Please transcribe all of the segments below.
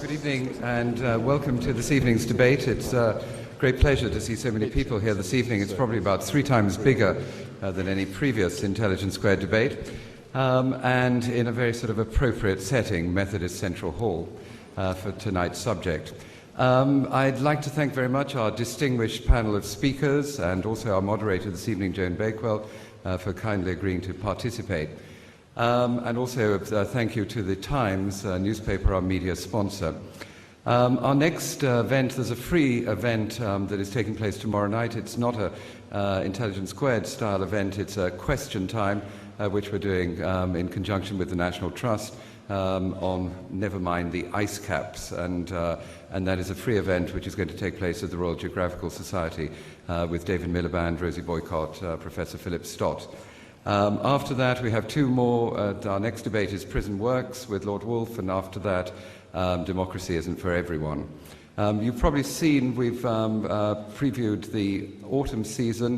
Good evening and welcome to this evening's debate. It's a great pleasure to see so many people here this evening. It's probably about 3 times bigger than any previous Intelligence Squared debate, and in a very sort of appropriate setting, Methodist Central Hall, for tonight's subject. I'd like to thank very much our distinguished panel of speakers and also our moderator this evening, Joan Bakewell, for kindly agreeing to participate. And also thank you to the Times newspaper, our media sponsor. Our next event, there's a free event that is taking place tomorrow night. It's not a Intelligence Squared style event, it's a question time, which we're doing in conjunction with the National Trust on, never mind, the ice caps. And that is a free event which is going to take place at the Royal Geographical Society with David Miliband, Rosie Boycott, Professor Philip Stott. After that, we have 2 more. Our next debate is Prison Works with Lord Woolf, and after that, Democracy Isn't for Everyone. You've probably seen we've previewed the autumn season,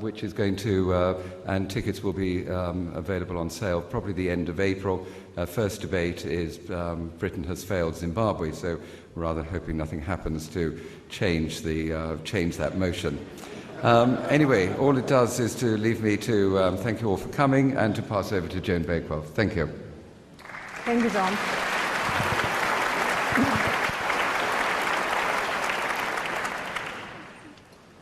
which is going to, and tickets will be available on sale probably the end of April. First debate is Britain has failed Zimbabwe, so rather hoping nothing happens to change that motion. Anyway, all it does is to leave me to thank you all for coming and to pass over to Joan Bakewell. Thank you. Thank you, John.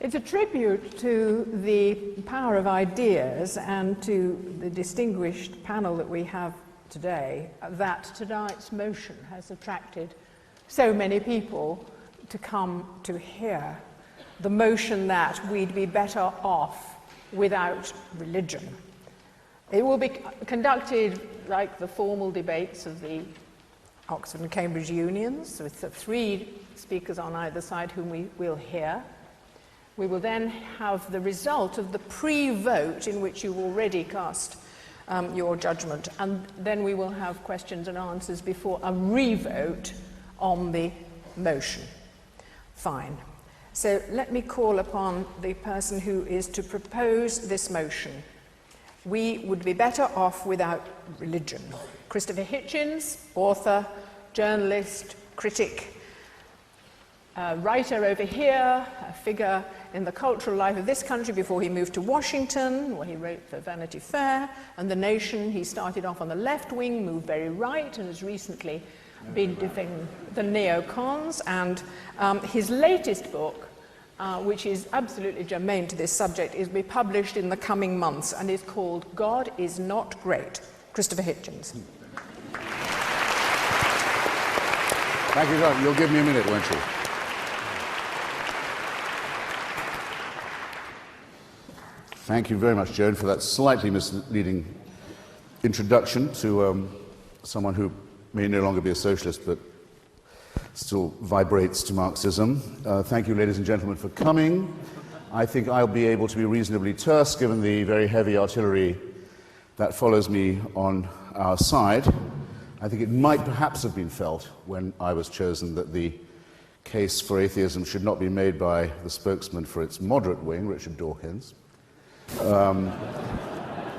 It's a tribute to the power of ideas and to the distinguished panel that we have today that tonight's motion has attracted so many people to come to hear. The motion that we'd be better off without religion. It will be conducted like the formal debates of the Oxford and Cambridge unions, with the 3 speakers on either side whom we will hear. We will then have the result of the pre-vote in which you've already cast your judgment, and then we will have questions and answers before a re-vote on the motion. Fine. So let me call upon the person who is to propose this motion. We would be better off without religion. Christopher Hitchens, author, journalist, critic, writer over here, a figure in the cultural life of this country before he moved to Washington, where he wrote for Vanity Fair and The Nation. He started off on the left wing, moved very right, and has recently been defending the neocons. And his latest book, which is absolutely germane to this subject, is to be published in the coming months and is called God is Not Great. Christopher Hitchens. Thank you, John. You'll give me a minute, won't you? Thank you very much, Joan, for that slightly misleading introduction to someone who may no longer be a socialist, but still vibrates to Marxism. Thank you, ladies and gentlemen, for coming. I think I'll be able to be reasonably terse, given the very heavy artillery that follows me on our side. I think it might perhaps have been felt when I was chosen that the case for atheism should not be made by the spokesman for its moderate wing, Richard Dawkins,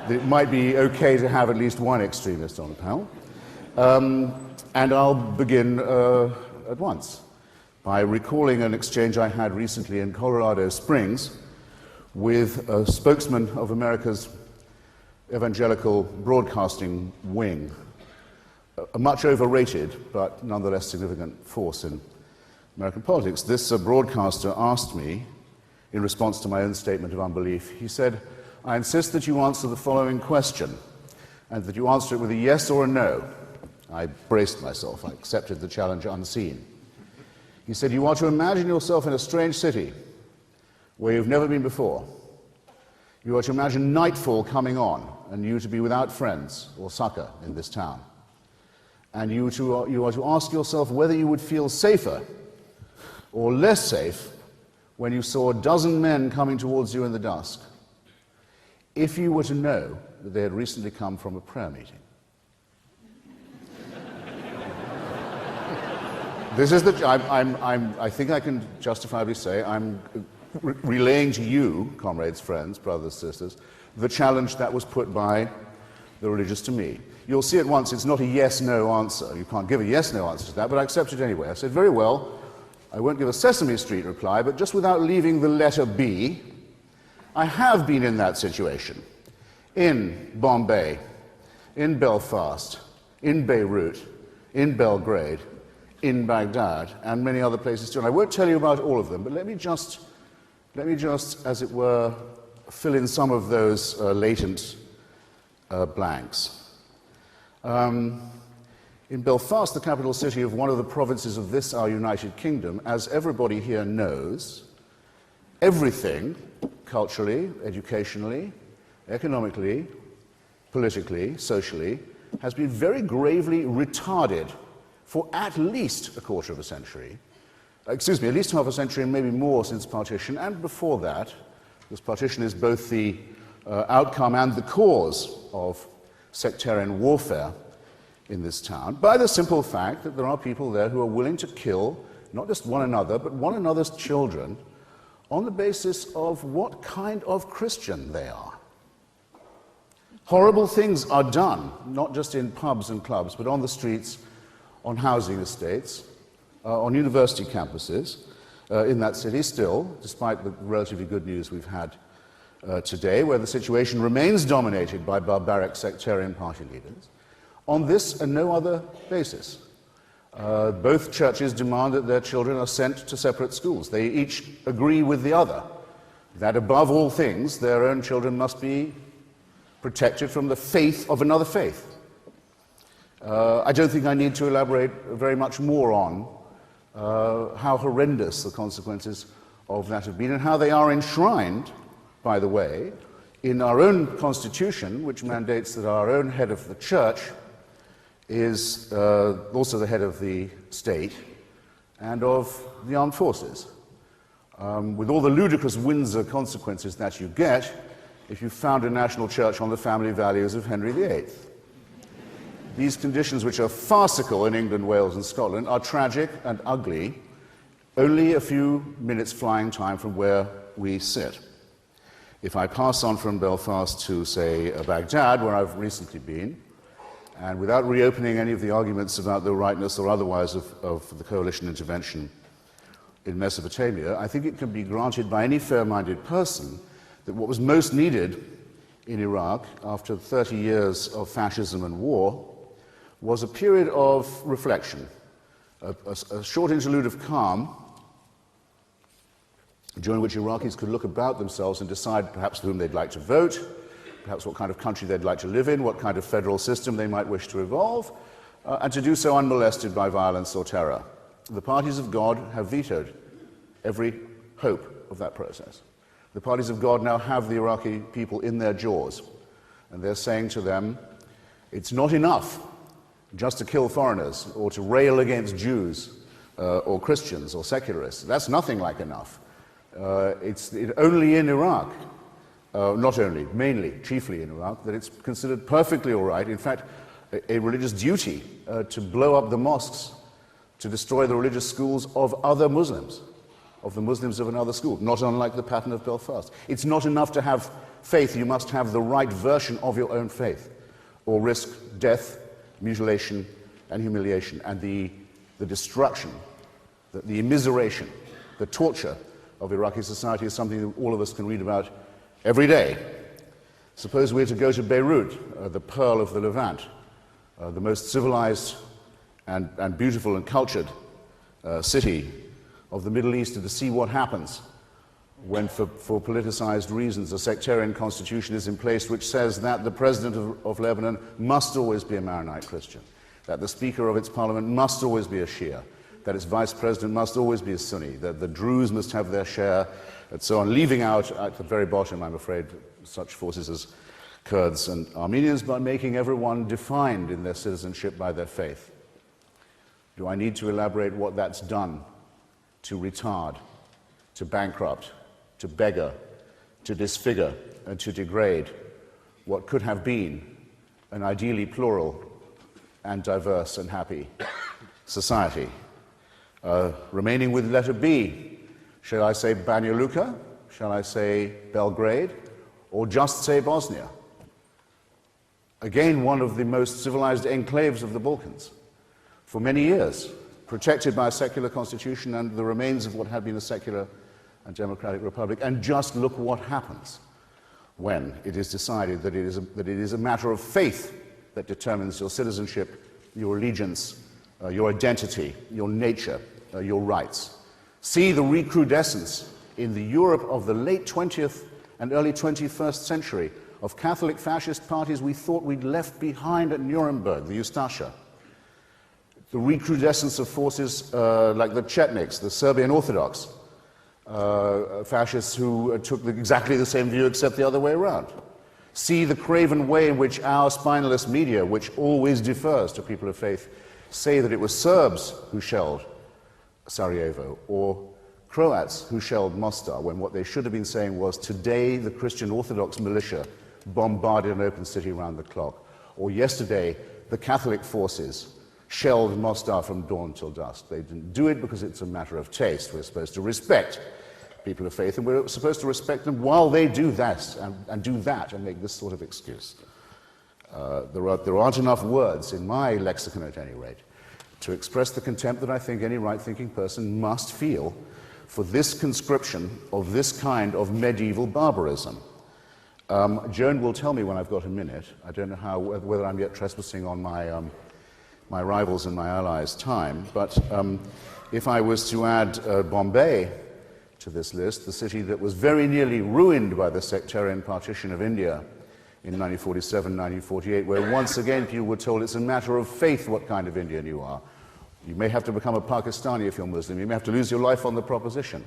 It might be okay to have at least one extremist on the panel. And I'll begin at once by recalling an exchange I had recently in Colorado Springs with a spokesman of America's evangelical broadcasting wing, a much overrated but nonetheless significant force in American politics. This broadcaster asked me, in response to my own statement of unbelief, he said, "I insist that you answer the following question, and that you answer it with a yes or a no." I braced myself. I accepted the challenge unseen. He said, "You are to imagine yourself in a strange city where you've never been before. You are to imagine nightfall coming on, and you to be without friends or succor in this town. And you are to ask yourself whether you would feel safer or less safe when you saw a dozen men coming towards you in the dusk, if you were to know that they had recently come from a prayer meeting." This is I think I can justifiably say I'm relaying to you, comrades, friends, brothers, sisters, the challenge that was put by the religious to me. You'll see at once it's not a yes-no answer. You can't give a yes-no answer to that, but I accept it anyway. I said, very well, I won't give a Sesame Street reply, but just without leaving the letter B, I have been in that situation. In Bombay, in Belfast, in Beirut, in Belgrade, in Baghdad, and many other places too. And I won't tell you about all of them, but let me just, as it were, fill in some of those latent blanks. In Belfast, the capital city of one of the provinces of this, our United Kingdom, as everybody here knows, everything, culturally, educationally, economically, politically, socially, has been very gravely retarded for at least a quarter of a century. At least half a century and maybe more since partition, and before that, because partition is both the outcome and the cause of sectarian warfare in this town, by the simple fact that there are people there who are willing to kill not just one another, but one another's children on the basis of what kind of Christian they are. Horrible things are done, not just in pubs and clubs, but on the streets, on housing estates, on university campuses in that city still, despite the relatively good news we've had today, where the situation remains dominated by barbaric sectarian party leaders. On this and no other basis. Both churches demand that their children are sent to separate schools. They each agree with the other that above all things their own children must be protected from the faith of another faith. I don't think I need to elaborate very much more on how horrendous the consequences of that have been and how they are enshrined, by the way, in our own constitution, which mandates that our own head of the church is also the head of the state and of the armed forces, with all the ludicrous Windsor consequences that you get if you found a national church on the family values of Henry VIII. These conditions, which are farcical in England, Wales and Scotland, are tragic and ugly, only a few minutes flying time from where we sit. If I pass on from Belfast to, say, Baghdad, where I've recently been, and without reopening any of the arguments about the rightness or otherwise of the coalition intervention in Mesopotamia, I think it can be granted by any fair-minded person that what was most needed in Iraq after 30 years of fascism and war was a period of reflection, a short interlude of calm during which Iraqis could look about themselves and decide perhaps for whom they'd like to vote, perhaps what kind of country they'd like to live in, what kind of federal system they might wish to evolve, and to do so unmolested by violence or terror. The parties of God have vetoed every hope of that process. The parties of God now have the Iraqi people in their jaws, and they're saying to them, it's not enough just to kill foreigners or to rail against Jews or Christians or secularists. That's nothing like enough. It's only in Iraq, not only, mainly, chiefly in Iraq, that it's considered perfectly all right, in fact, a religious duty to blow up the mosques, to destroy the religious schools of other Muslims, of the Muslims of another school, not unlike the pattern of Belfast. It's not enough to have faith, you must have the right version of your own faith, or risk death, mutilation, and humiliation, and the destruction, the immiseration, the torture of Iraqi society is something that all of us can read about every day. Suppose we're to go to Beirut, the pearl of the Levant, the most civilized and beautiful and cultured city of the Middle East, and to see what happens when, for politicized reasons, a sectarian constitution is in place which says that the president of Lebanon must always be a Maronite Christian, that the speaker of its parliament must always be a Shia, that its vice president must always be a Sunni, that the Druze must have their share, and so on, leaving out at the very bottom, I'm afraid, such forces as Kurds and Armenians, but making everyone defined in their citizenship by their faith. Do I need to elaborate what that's done to retard, to bankrupt, to beggar, to disfigure, and to degrade what could have been an ideally plural and diverse and happy society? Remaining with letter B, shall I say Banja Luka? Shall I say Belgrade? Or just say Bosnia? Again, one of the most civilized enclaves of the Balkans. For many years, protected by a secular constitution and the remains of what had been a secular and democratic republic. And just look what happens when it is decided that it is a matter of faith that determines your citizenship, your allegiance, your identity, your nature, your rights. See the recrudescence in the Europe of the late 20th and early 21st century of Catholic fascist parties we thought we'd left behind at Nuremberg, the Ustasha. The recrudescence of forces like the Chetniks, the Serbian Orthodox fascists who took exactly the same view except the other way around. See the craven way in which our spineless media, which always defers to people of faith, say that it was Serbs who shelled Sarajevo or Croats who shelled Mostar, when what they should have been saying was, today the Christian Orthodox militia bombarded an open city round the clock, or yesterday the Catholic forces shelled Mostar from dawn till dusk. They didn't do it because it's a matter of taste. We're supposed to respect people of faith, and we're supposed to respect them while they do that and do that and make this sort of excuse. There aren't enough words, in my lexicon at any rate, to express the contempt that I think any right-thinking person must feel for this conscription of this kind of medieval barbarism. Joan will tell me when I've got a minute. I don't know whether I'm yet trespassing on my rivals and my allies' time, but if I was to add Bombay to this list, the city that was very nearly ruined by the sectarian partition of India in 1947, 1948, where once again people were told it's a matter of faith what kind of Indian you are. You may have to become a Pakistani if you're Muslim. You may have to lose your life on the proposition.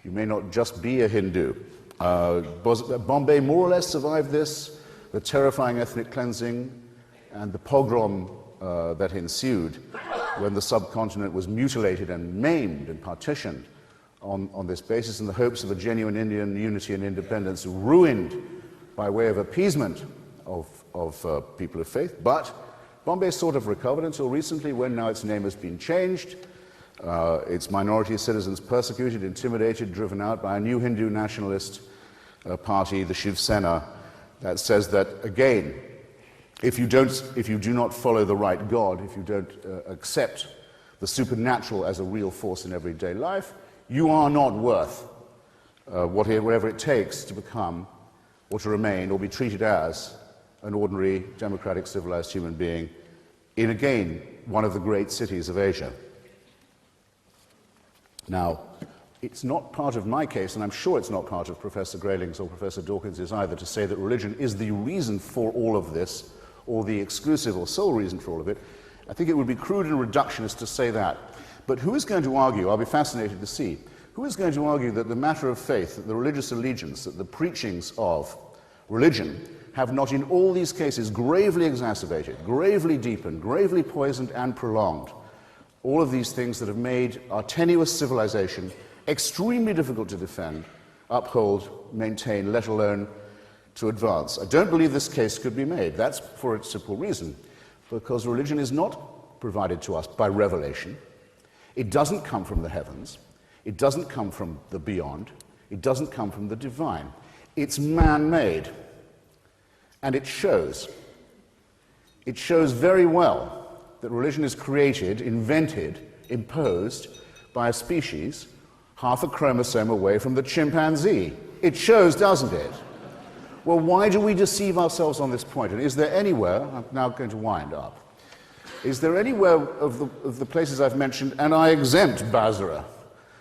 You may not just be a Hindu. Bombay more or less survived this, the terrifying ethnic cleansing and the pogrom that ensued when the subcontinent was mutilated and maimed and partitioned on this basis in the hopes of a genuine Indian unity and independence, ruined by way of appeasement of people of faith. But Bombay sort of recovered until recently, when now its name has been changed, its minority citizens persecuted, intimidated, driven out by a new Hindu nationalist party, the Shiv Sena, that says that, again, if you do not follow the right God, if you don't accept the supernatural as a real force in everyday life, you are not worth whatever it takes to become or to remain or be treated as an ordinary, democratic, civilized human being in, again, one of the great cities of Asia. Now, it's not part of my case, and I'm sure it's not part of Professor Grayling's or Professor Dawkins' either, to say that religion is the reason for all of this, or the exclusive or sole reason for all of it. I think it would be crude and reductionist to say that. But who is going to argue, I'll be fascinated to see, who is going to argue that the matter of faith, that the religious allegiance, that the preachings of religion have not in all these cases gravely exacerbated, gravely deepened, gravely poisoned and prolonged all of these things that have made our tenuous civilization extremely difficult to defend, uphold, maintain, let alone to advance? I don't believe this case could be made. That's for a simple reason, because religion is not provided to us by revelation. It doesn't come from the heavens. It doesn't come from the beyond. It doesn't come from the divine. It's man-made, and it shows. It shows very well that religion is created, invented, imposed by a species half a chromosome away from the chimpanzee. It shows, doesn't it? Well, why do we deceive ourselves on this point? And is there anywhere, I'm now going to wind up, is there anywhere of the places I've mentioned, and I exempt Basra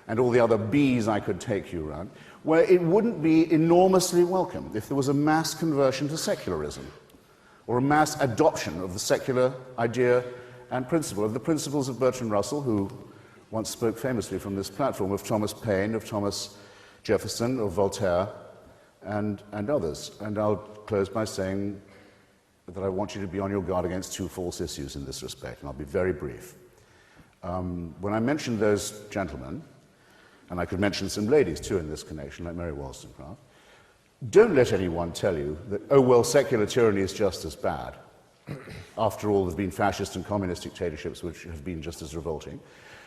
and all the other bees I could take you around, where it wouldn't be enormously welcome if there was a mass conversion to secularism, or a mass adoption of the secular idea and principle, of the principles of Bertrand Russell, who once spoke famously from this platform, of Thomas Paine, of Thomas Jefferson, of Voltaire, and others. And I'll close by saying that I want you to be on your guard against two false issues in this respect, and I'll be very brief. When I mentioned those gentlemen, and I could mention some ladies too in this connection, like Mary Wollstonecraft, don't let anyone tell you that, oh well, secular tyranny is just as bad. After all, there have been fascist and communist dictatorships which have been just as revolting.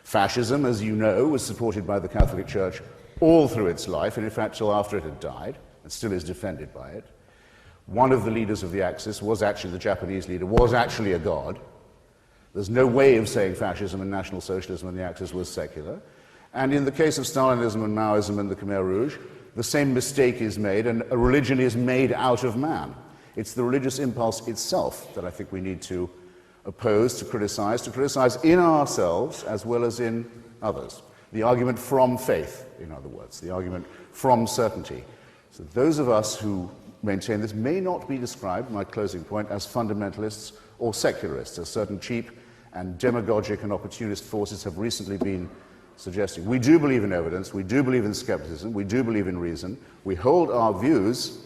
Fascism, as you know, was supported by the Catholic Church all through its life, and in fact till after it had died, and still is defended by it. One of the leaders of the Axis was actually, the Japanese leader, was actually a god. There's no way of saying fascism and National Socialism in the Axis was secular. And in the case of Stalinism and Maoism and the Khmer Rouge, the same mistake is made, and a religion is made out of man. It's the religious impulse itself that I think we need to oppose, to criticize in ourselves as well as in others. The argument from faith, in other words, the argument from certainty. So those of us who maintain this may not be described, my closing point, as fundamentalists or secularists, as certain cheap and demagogic and opportunist forces have recently been suggesting. We do believe in evidence, we do believe in skepticism, we do believe in reason. We hold our views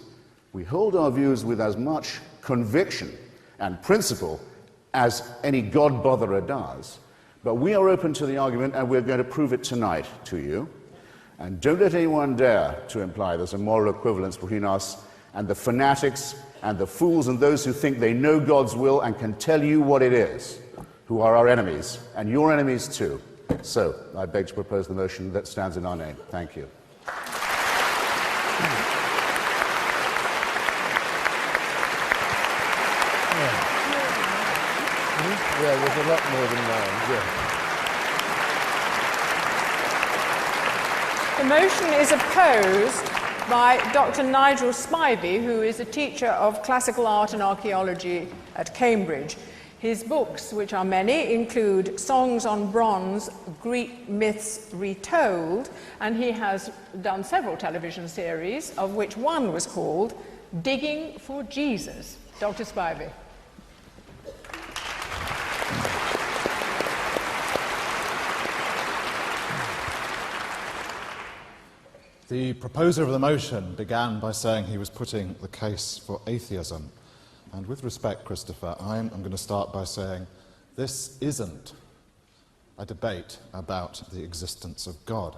with as much conviction and principle as any God-botherer does. But we are open to the argument, and we're going to prove it tonight to you. And don't let anyone dare to imply there's a moral equivalence between us and the fanatics and the fools and those who think they know God's will and can tell you what it is, who are our enemies, and your enemies too. So, I beg to propose the motion that stands in our name. Thank you. Yeah, there's a lot more than nine. Yeah. The motion is opposed by Dr. Nigel Spivey, who is a teacher of classical art and archaeology at Cambridge. His books, which are many, include Songs on Bronze, Greek Myths Retold, and he has done several television series, of which one was called Digging for Jesus. Dr. Spivey. The proposer of the motion began by saying he was putting the case for atheism. And with respect, Christopher, I'm going to start by saying this isn't a debate about the existence of God.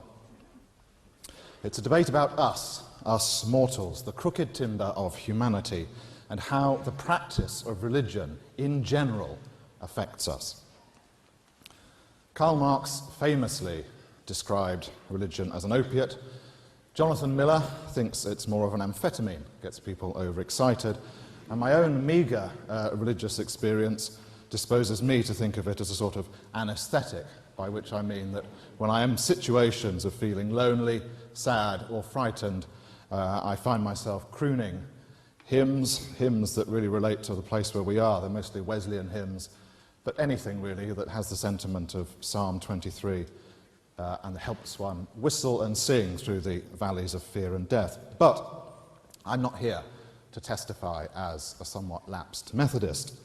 It's a debate about us mortals, the crooked timber of humanity, and how the practice of religion in general affects us. Karl Marx famously described religion as an opiate. Jonathan Miller thinks it's more of an amphetamine, gets people overexcited, and my own meagre religious experience disposes me to think of it as a sort of anaesthetic, by which I mean that when I am in situations of feeling lonely, sad, or frightened, I find myself crooning hymns that really relate to the place where we are. They're mostly Wesleyan hymns, but anything really that has the sentiment of Psalm 23 and helps one whistle and sing through the valleys of fear and death. But I'm not here to testify as a somewhat lapsed Methodist,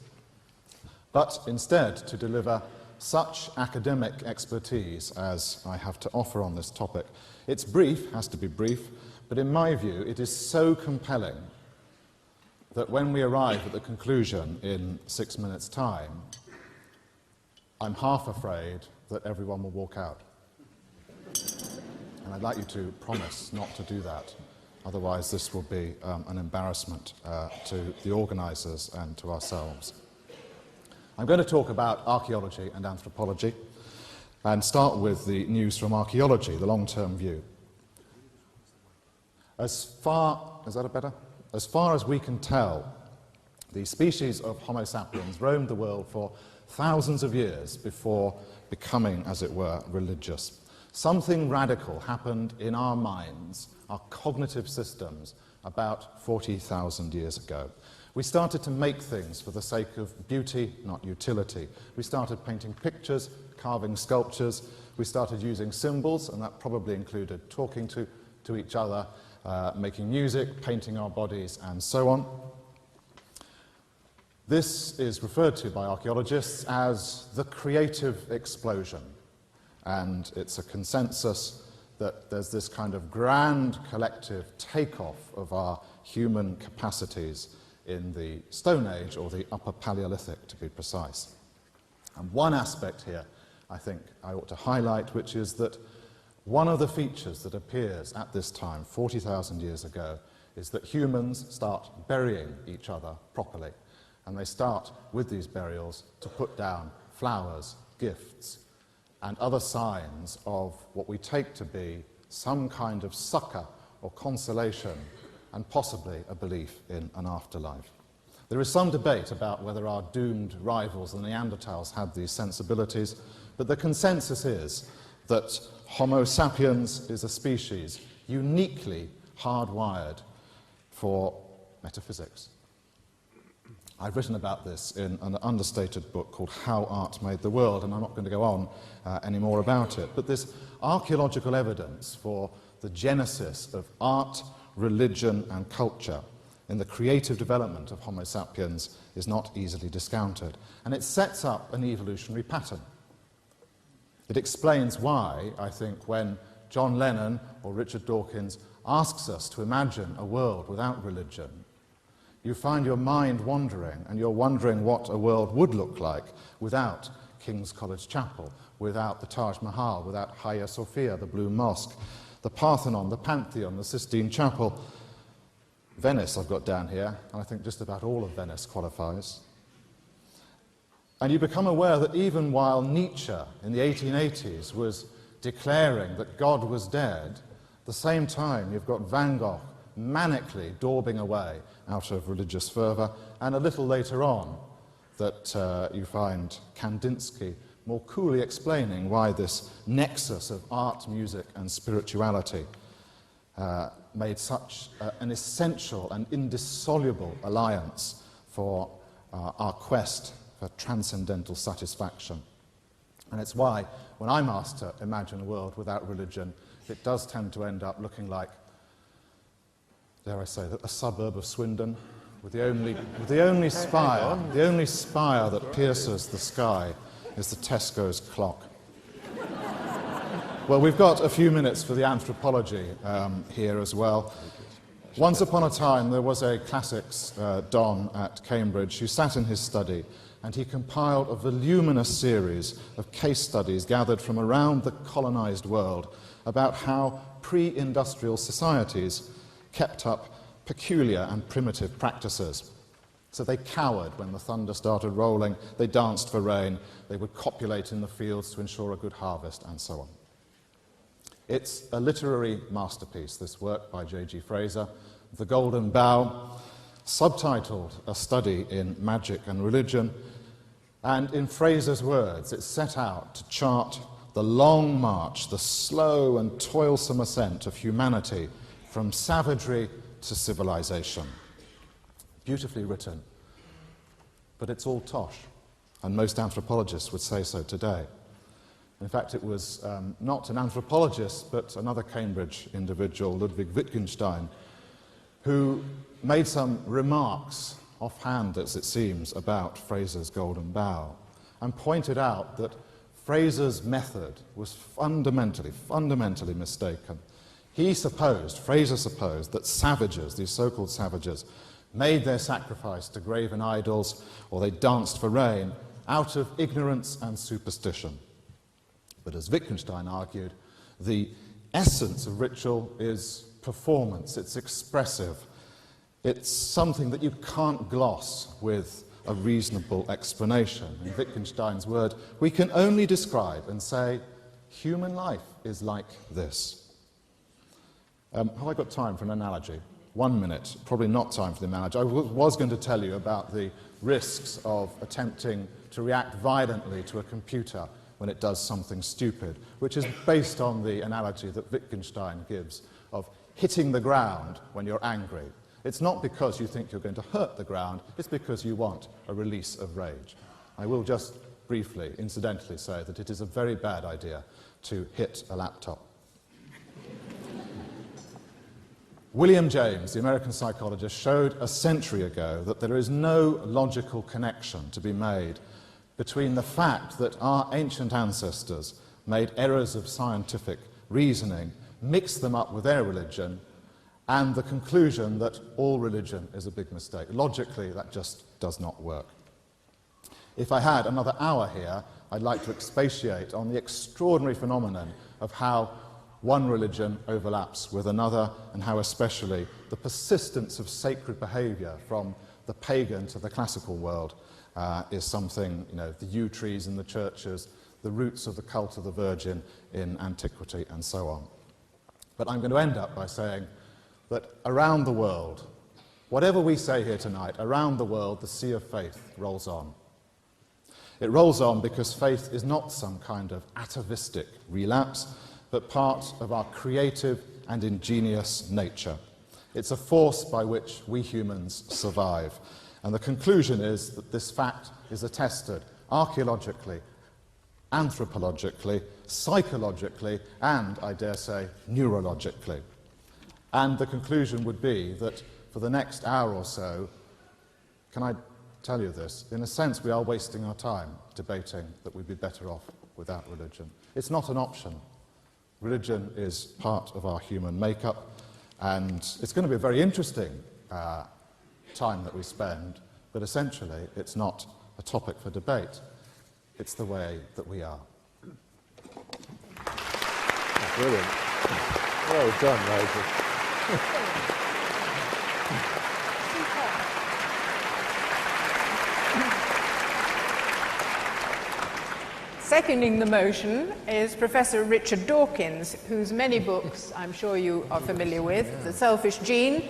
but instead to deliver such academic expertise as I have to offer on this topic. It's brief, has to be brief, but in my view it is so compelling that when we arrive at the conclusion in 6 minutes' time, I'm half afraid that everyone will walk out. And I'd like you to promise not to do that. Otherwise, this will be an embarrassment to the organisers and to ourselves. I'm going to talk about archaeology and anthropology and start with the news from archaeology, the long-term view. Is that better? As far as we can tell, the species of Homo sapiens roamed the world for thousands of years before becoming, as it were, religious. Something radical happened in our minds, our cognitive systems, about 40,000 years ago. We started to make things for the sake of beauty, not utility. We started painting pictures, carving sculptures. We started using symbols, and that probably included talking to each other, making music, painting our bodies, and so on. This is referred to by archaeologists as the creative explosion, and it's a consensus that there's this kind of grand collective takeoff of our human capacities in the Stone Age, or the Upper Paleolithic, to be precise. And one aspect here I think I ought to highlight, which is that one of the features that appears at this time, 40,000 years ago, is that humans start burying each other properly. And they start, with these burials, to put down flowers, gifts, and other signs of what we take to be some kind of succor or consolation, and possibly a belief in an afterlife. There is some debate about whether our doomed rivals, the Neanderthals, had these sensibilities, but the consensus is that Homo sapiens is a species uniquely hardwired for metaphysics. I've written about this in an understated book called How Art Made the World, and I'm not going to go on any more about it. But this archaeological evidence for the genesis of art, religion, and culture in the creative development of Homo sapiens is not easily discounted. And it sets up an evolutionary pattern. It explains why, I think, when John Lennon or Richard Dawkins asks us to imagine a world without religion, you find your mind wandering, and you're wondering what a world would look like without King's College Chapel, without the Taj Mahal, without Hagia Sophia, the Blue Mosque, the Parthenon, the Pantheon, the Sistine Chapel. Venice I've got down here, and I think just about all of Venice qualifies. And you become aware that even while Nietzsche in the 1880s was declaring that God was dead, at the same time you've got Van Gogh manically daubing away out of religious fervour, and a little later on that you find Kandinsky more coolly explaining why this nexus of art, music and spirituality made such an essential and indissoluble alliance for our quest for transcendental satisfaction. And it's why, when I'm asked to imagine a world without religion, it does tend to end up looking like, dare I say, a suburb of Swindon, with the only spire that pierces the sky is the Tesco's clock. Well, we've got a few minutes for the anthropology here as well. Once upon a time, there was a classics don at Cambridge who sat in his study, and he compiled a voluminous series of case studies gathered from around the colonized world about how pre-industrial societies kept up peculiar and primitive practices. So they cowered when the thunder started rolling, they danced for rain, they would copulate in the fields to ensure a good harvest, and so on. It's a literary masterpiece, this work by J.G. Fraser, The Golden Bough, subtitled A Study in Magic and Religion, and in Fraser's words, it set out to chart the long march, the slow and toilsome ascent of humanity from savagery to civilization. Beautifully written, but it's all tosh, and most anthropologists would say so today. In fact, it was not an anthropologist, but another Cambridge individual, Ludwig Wittgenstein, who made some remarks, offhand as it seems, about Fraser's Golden Bough, and pointed out that Fraser's method was fundamentally mistaken. Fraser supposed that savages, these so-called savages, made their sacrifice to graven idols, or they danced for rain, out of ignorance and superstition. But as Wittgenstein argued, the essence of ritual is performance, it's expressive. It's something that you can't gloss with a reasonable explanation. In Wittgenstein's word, we can only describe and say, human life is like this. Have I got time for an analogy? 1 minute, probably not time for the analogy. I was going to tell you about the risks of attempting to react violently to a computer when it does something stupid, which is based on the analogy that Wittgenstein gives of hitting the ground when you're angry. It's not because you think you're going to hurt the ground, it's because you want a release of rage. I will just briefly, incidentally say that it is a very bad idea to hit a laptop. William James, the American psychologist, showed a century ago that there is no logical connection to be made between the fact that our ancient ancestors made errors of scientific reasoning, mixed them up with their religion, and the conclusion that all religion is a big mistake. Logically, that just does not work. If I had another hour here, I'd like to expatiate on the extraordinary phenomenon of how one religion overlaps with another, and how especially the persistence of sacred behaviour from the pagan to the classical world is something, the yew trees in the churches, the roots of the cult of the Virgin in antiquity, and so on. But I'm going to end up by saying that around the world, whatever we say here tonight, around the world the sea of faith rolls on. It rolls on because faith is not some kind of atavistic relapse, but part of our creative and ingenious nature. It's a force by which we humans survive. And the conclusion is that this fact is attested archaeologically, anthropologically, psychologically, and, I dare say, neurologically. And the conclusion would be that for the next hour or so, can I tell you this? In a sense, we are wasting our time debating that we'd be better off without religion. It's not an option. Religion is part of our human makeup, and it's going to be a very interesting time that we spend, but essentially it's not a topic for debate. It's the way that we are. Brilliant. Well done, Roger. Seconding the motion is Professor Richard Dawkins, whose many books I'm sure you are familiar with. The Selfish Gene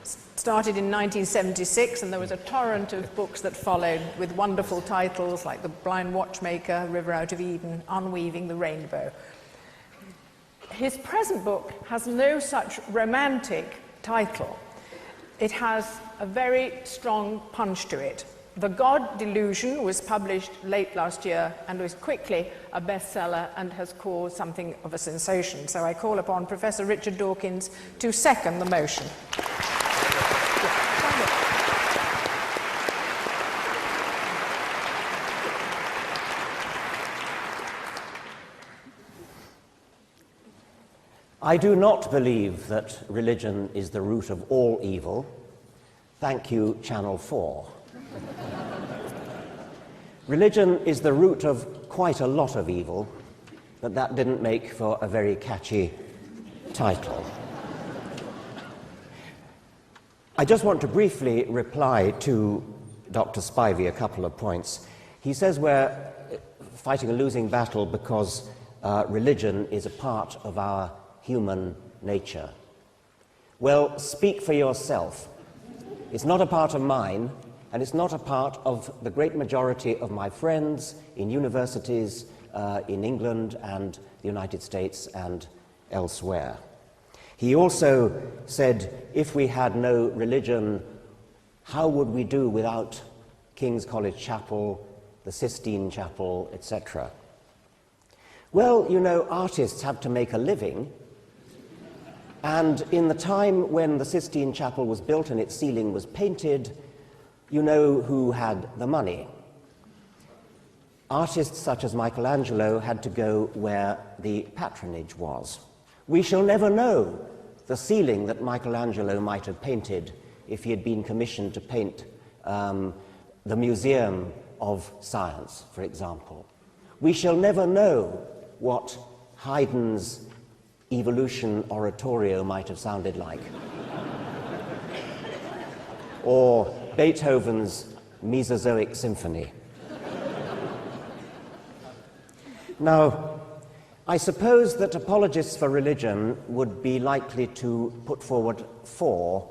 started in 1976, and there was a torrent of books that followed with wonderful titles like The Blind Watchmaker, River Out of Eden, Unweaving the Rainbow. His present book has no such romantic title. It has a very strong punch to it. The God Delusion was published late last year and was quickly a bestseller and has caused something of a sensation. So I call upon Professor Richard Dawkins to second the motion. I do not believe that religion is the root of all evil. Thank you, Channel 4. Religion is the root of quite a lot of evil, but that didn't make for a very catchy title. I just want to briefly reply to Dr. Spivey a couple of points. He says we're fighting a losing battle because religion is a part of our human nature. Well, speak for yourself. It's not a part of mine, and it's not a part of the great majority of my friends in universities in England and the United States and elsewhere. He also said, if we had no religion, how would we do without King's College Chapel, the Sistine Chapel, etc.? Well, you know, artists have to make a living, and in the time when the Sistine Chapel was built and its ceiling was painted, you know who had the money. Artists such as Michelangelo had to go where the patronage was. We shall never know the ceiling that Michelangelo might have painted if he had been commissioned to paint the Museum of Science, for example. We shall never know what Haydn's Evolution oratorio might have sounded like, or Beethoven's Mesozoic Symphony. Now, I suppose that apologists for religion would be likely to put forward 4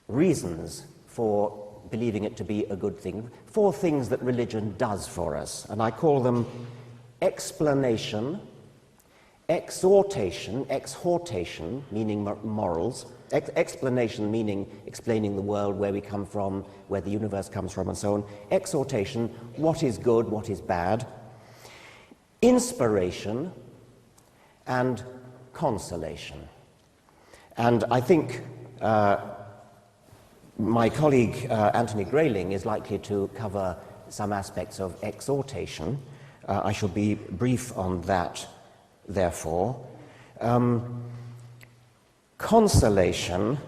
reasons for believing it to be a good thing, 4 things that religion does for us, and I call them explanation, exhortation, meaning morals, explanation meaning explaining the world, where we come from, where the universe comes from, and so on, exhortation, what is good, what is bad, inspiration, and consolation. And I think my colleague Anthony Grayling is likely to cover some aspects of exhortation. I shall be brief on that, therefore. Consolation,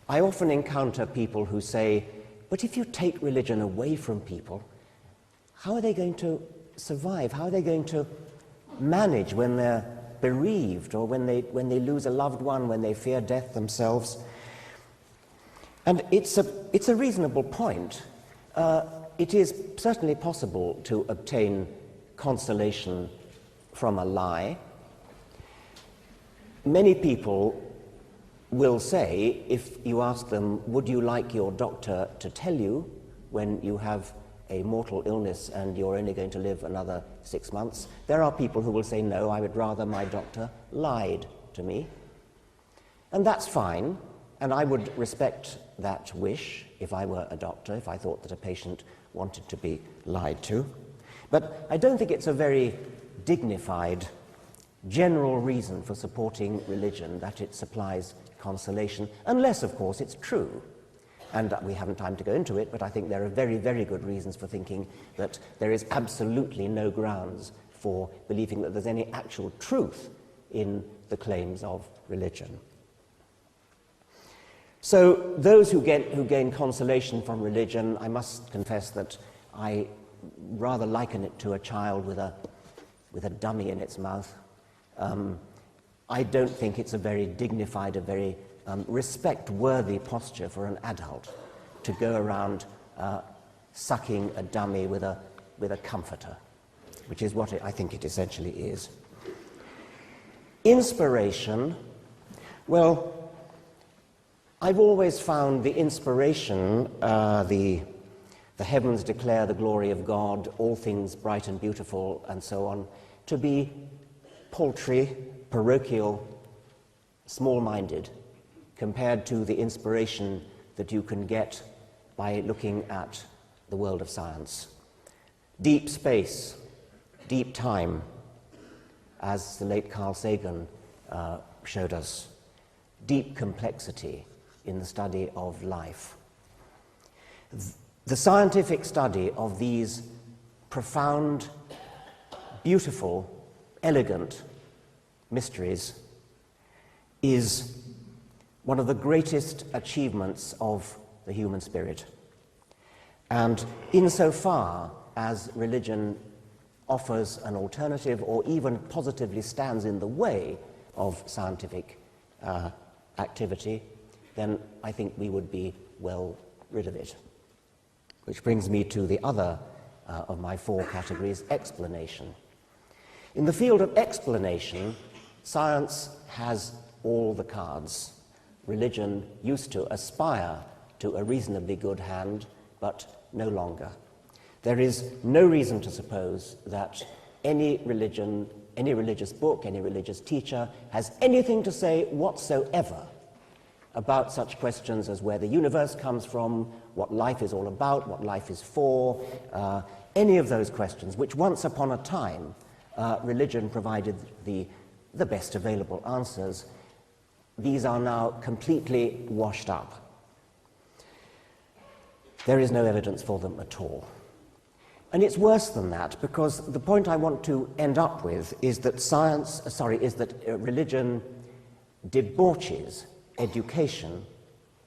I often encounter people who say, but if you take religion away from people, how are they going to survive? How are they going to manage when they're bereaved, or when they lose a loved one, when they fear death themselves? And it's a reasonable point. It is certainly possible to obtain consolation from a lie. Many people will say, if you ask them, would you like your doctor to tell you when you have a mortal illness and you're only going to live another 6 months? There are people who will say, no, I would rather my doctor lied to me. And that's fine, and I would respect that wish if I were a doctor, if I thought that a patient wanted to be lied to. But I don't think it's a very dignified, general reason for supporting religion that it supplies consolation, unless, of course, it's true. And we haven't time to go into it, but I think there are very, very good reasons for thinking that there is absolutely no grounds for believing that there's any actual truth in the claims of religion. So those who gain consolation from religion, I must confess that I rather liken it to a child with a dummy in its mouth. I don't think it's a very dignified, a very respect-worthy posture for an adult to go around sucking a dummy with a comforter, which is what I think it essentially is. Inspiration, well, I've always found the inspiration, the heavens declare the glory of God, all things bright and beautiful, and so on, to be paltry, parochial, small-minded, compared to the inspiration that you can get by looking at the world of science. Deep space, deep time, as the late Carl Sagan showed us, deep complexity in the study of life. The scientific study of these profound, beautiful, elegant mysteries is one of the greatest achievements of the human spirit. And insofar as religion offers an alternative or even positively stands in the way of scientific activity, then I think we would be well rid of it. Which brings me to the other of my 4 categories, explanation. In the field of explanation, science has all the cards. Religion used to aspire to a reasonably good hand, but no longer. There is no reason to suppose that any religion, any religious book, any religious teacher has anything to say whatsoever about such questions as where the universe comes from, what life is all about, what life is for, any of those questions, which once upon a time religion provided the best available answers. These are now completely washed up. There is no evidence for them at all. And it's worse than that, because the point I want to end up with is that religion debauches education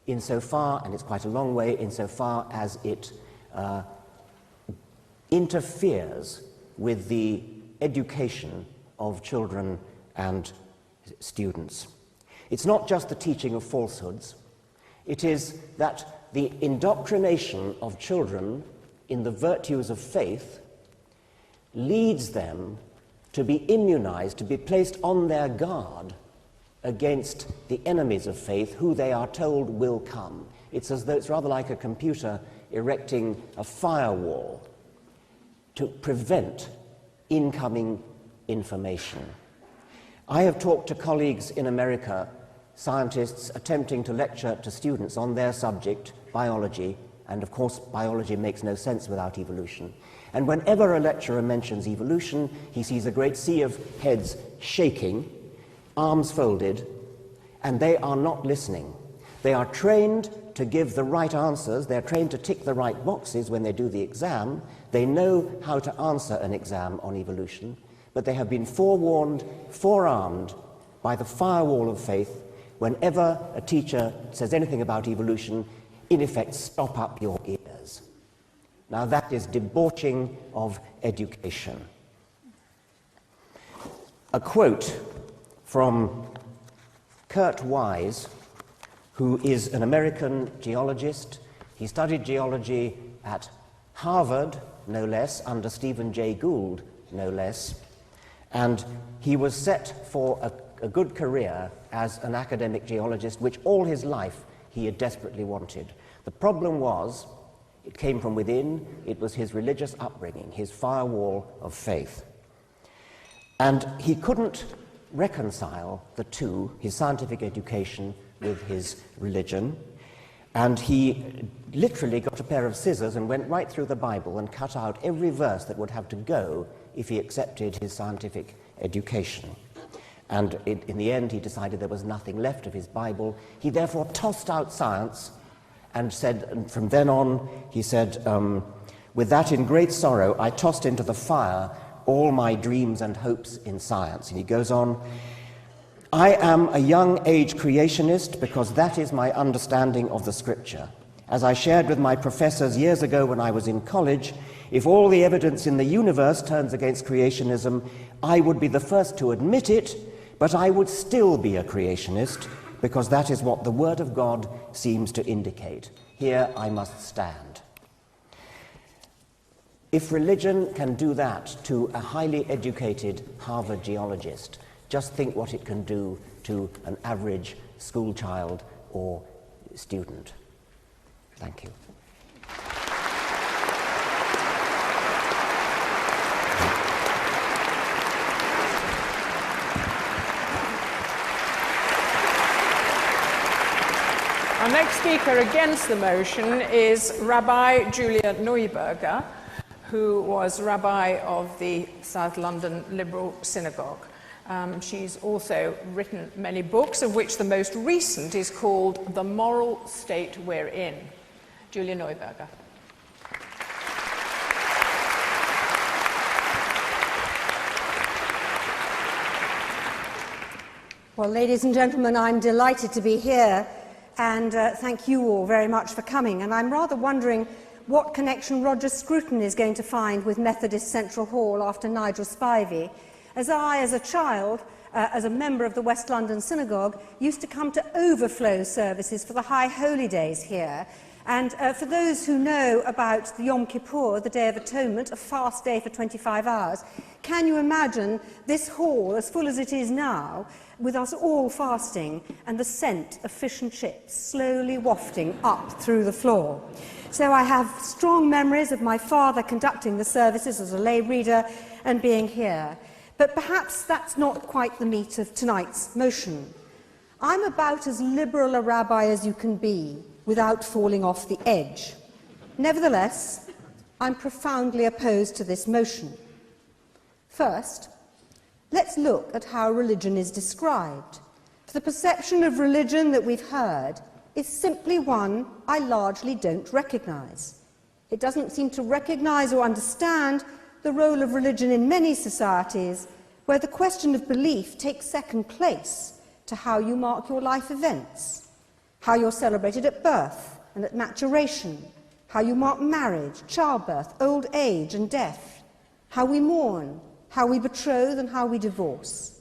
insofar, and it's quite a long way, insofar as it interferes with the education of children and students. It's not just the teaching of falsehoods, it is that the indoctrination of children in the virtues of faith leads them to be immunized, to be placed on their guard against the enemies of faith who they are told will come. It's as though it's rather like a computer erecting a firewall to prevent incoming information. I have talked to colleagues in America, scientists attempting to lecture to students on their subject, biology, and of course biology makes no sense without evolution. And whenever a lecturer mentions evolution, he sees a great sea of heads shaking, arms folded, and they are not listening. They are trained to give the right answers, they're trained to tick the right boxes when they do the exam, they know how to answer an exam on evolution, but they have been forewarned, forearmed by the firewall of faith. Whenever a teacher says anything about evolution, in effect, stop up your ears. Now that is debauching of education. A quote from Kurt Wise, who is an American geologist. He studied geology at Harvard, no less, under Stephen Jay Gould, no less, and he was set for a good career as an academic geologist, which all his life he had desperately wanted. The problem was, it came from within, it was his religious upbringing, his firewall of faith. And he couldn't reconcile the two, his scientific education with his religion, and he literally got a pair of scissors and went right through the Bible and cut out every verse that would have to go if he accepted his scientific education. And in the end, he decided there was nothing left of his Bible. He therefore tossed out science and said, and from then on, he said, with that in great sorrow, I tossed into the fire all my dreams and hopes in science. And he goes on, I am a young age creationist because that is my understanding of the scripture. As I shared with my professors years ago when I was in college, if all the evidence in the universe turns against creationism, I would be the first to admit it, but I would still be a creationist because that is what the Word of God seems to indicate. Here I must stand. If religion can do that to a highly educated Harvard geologist, just think what it can do to an average school child or student. Thank you. Our next speaker against the motion is Rabbi Julia Neuberger, who was rabbi of the South London Liberal Synagogue. She's also written many books, of which the most recent is called The Moral State We're In. Julia Neuberger. Well, ladies and gentlemen, I'm delighted to be here, and thank you all very much for coming. And I'm rather wondering what connection Roger Scruton is going to find with Methodist Central Hall after Nigel Spivey, as I, as a child, as a member of the West London Synagogue, used to come to overflow services for the High Holy Days here. And for those who know about the Yom Kippur, the Day of Atonement, a fast day for 25 hours, can you imagine this hall, as full as it is now, with us all fasting and the scent of fish and chips slowly wafting up through the floor? So I have strong memories of my father conducting the services as a lay reader and being here. But perhaps that's not quite the meat of tonight's motion. I'm about as liberal a rabbi as you can be without falling off the edge. Nevertheless, I'm profoundly opposed to this motion. First, let's look at how religion is described. For the perception of religion that we've heard is simply one I largely don't recognise. It doesn't seem to recognise or understand the role of religion in many societies where the question of belief takes second place to how you mark your life events, how you're celebrated at birth and at maturation, how you mark marriage, childbirth, old age and death, how we mourn, how we betroth and how we divorce.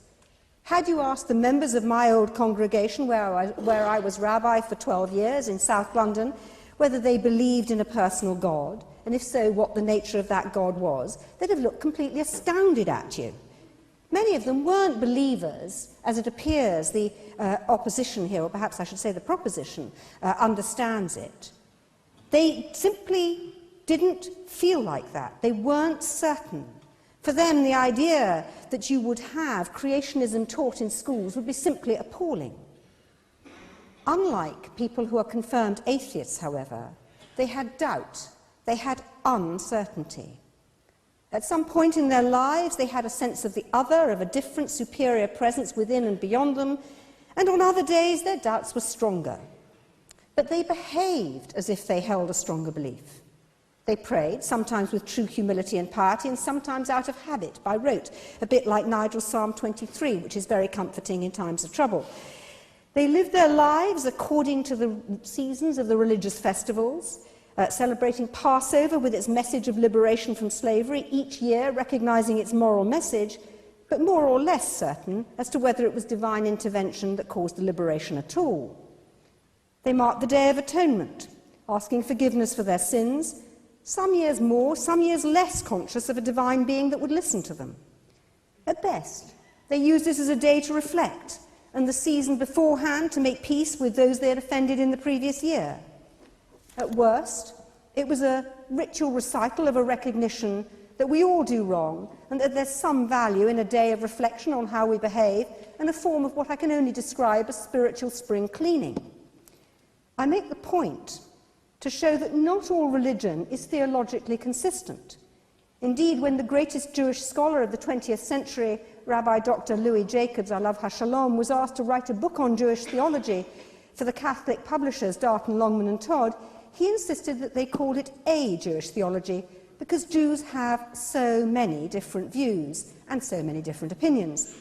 Had you asked the members of my old congregation where I was rabbi for 12 years in South London whether they believed in a personal God, and if so, what the nature of that God was, they'd have looked completely astounded at you. Many of them weren't believers, as it appears the opposition here, or perhaps I should say the proposition, understands it. They simply didn't feel like that. They weren't certain. For them, the idea that you would have creationism taught in schools would be simply appalling. Unlike people who are confirmed atheists, however, they had doubt, they had uncertainty. At some point in their lives, they had a sense of the other, of a different, superior presence within and beyond them, and on other days their doubts were stronger. But they behaved as if they held a stronger belief. They prayed, sometimes with true humility and piety, and sometimes out of habit, by rote, a bit like Nigel's Psalm 23, which is very comforting in times of trouble. They lived their lives according to the seasons of the religious festivals, celebrating Passover with its message of liberation from slavery, each year recognizing its moral message, but more or less certain as to whether it was divine intervention that caused the liberation at all. They marked the Day of Atonement, asking forgiveness for their sins, some years more, some years less conscious of a divine being that would listen to them. At best, they used this as a day to reflect, and the season beforehand to make peace with those they had offended in the previous year. At worst, it was a ritual recital of a recognition that we all do wrong, and that there's some value in a day of reflection on how we behave, and a form of what I can only describe as spiritual spring cleaning. I make the point to show that not all religion is theologically consistent. Indeed, when the greatest Jewish scholar of the 20th century, Rabbi Dr. Louis Jacobs, Alav HaShalom, was asked to write a book on Jewish theology for the Catholic publishers Darton, Longman and Todd, he insisted that they called it a Jewish theology because Jews have so many different views and so many different opinions.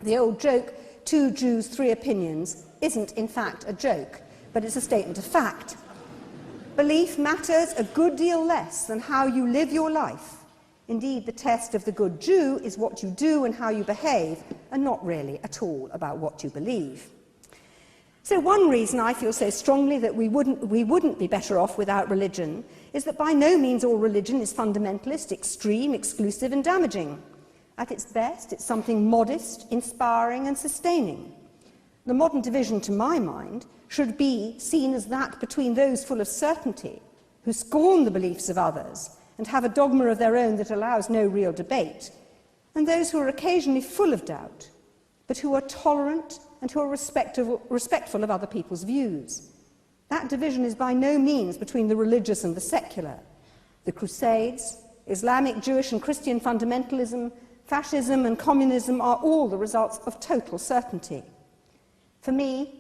The old joke, 2 Jews, 3 opinions, isn't in fact a joke, but it's a statement of fact. Belief matters a good deal less than how you live your life. Indeed, the test of the good Jew is what you do and how you behave, and not really at all about what you believe. So one reason I feel so strongly that we wouldn't be better off without religion is that by no means all religion is fundamentalist, extreme, exclusive and damaging. At its best, it's something modest, inspiring and sustaining. The modern division, to my mind, should be seen as that between those full of certainty, who scorn the beliefs of others and have a dogma of their own that allows no real debate, and those who are occasionally full of doubt, but who are tolerant and who are respectful of other people's views. That division is by no means between the religious and the secular. The Crusades, Islamic, Jewish and Christian fundamentalism, fascism and communism are all the results of total certainty. For me,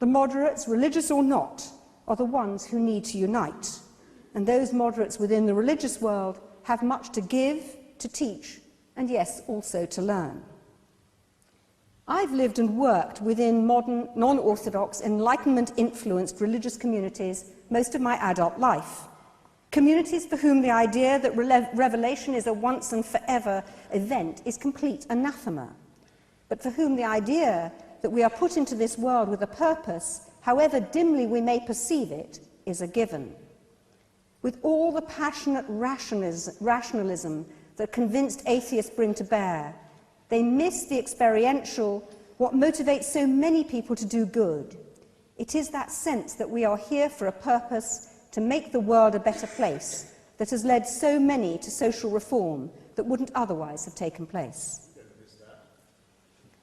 the moderates, religious or not, are the ones who need to unite, and those moderates within the religious world have much to give, to teach, and yes, also to learn. I've lived and worked within modern, non-orthodox, Enlightenment-influenced religious communities most of my adult life. Communities for whom the idea that revelation is a once and forever event is complete anathema, but for whom the idea that we are put into this world with a purpose, however dimly we may perceive it, is a given. With all the passionate rationalism that convinced atheists bring to bear, they miss the experiential, what motivates so many people to do good. It is that sense that we are here for a purpose to make the world a better place that has led so many to social reform that wouldn't otherwise have taken place.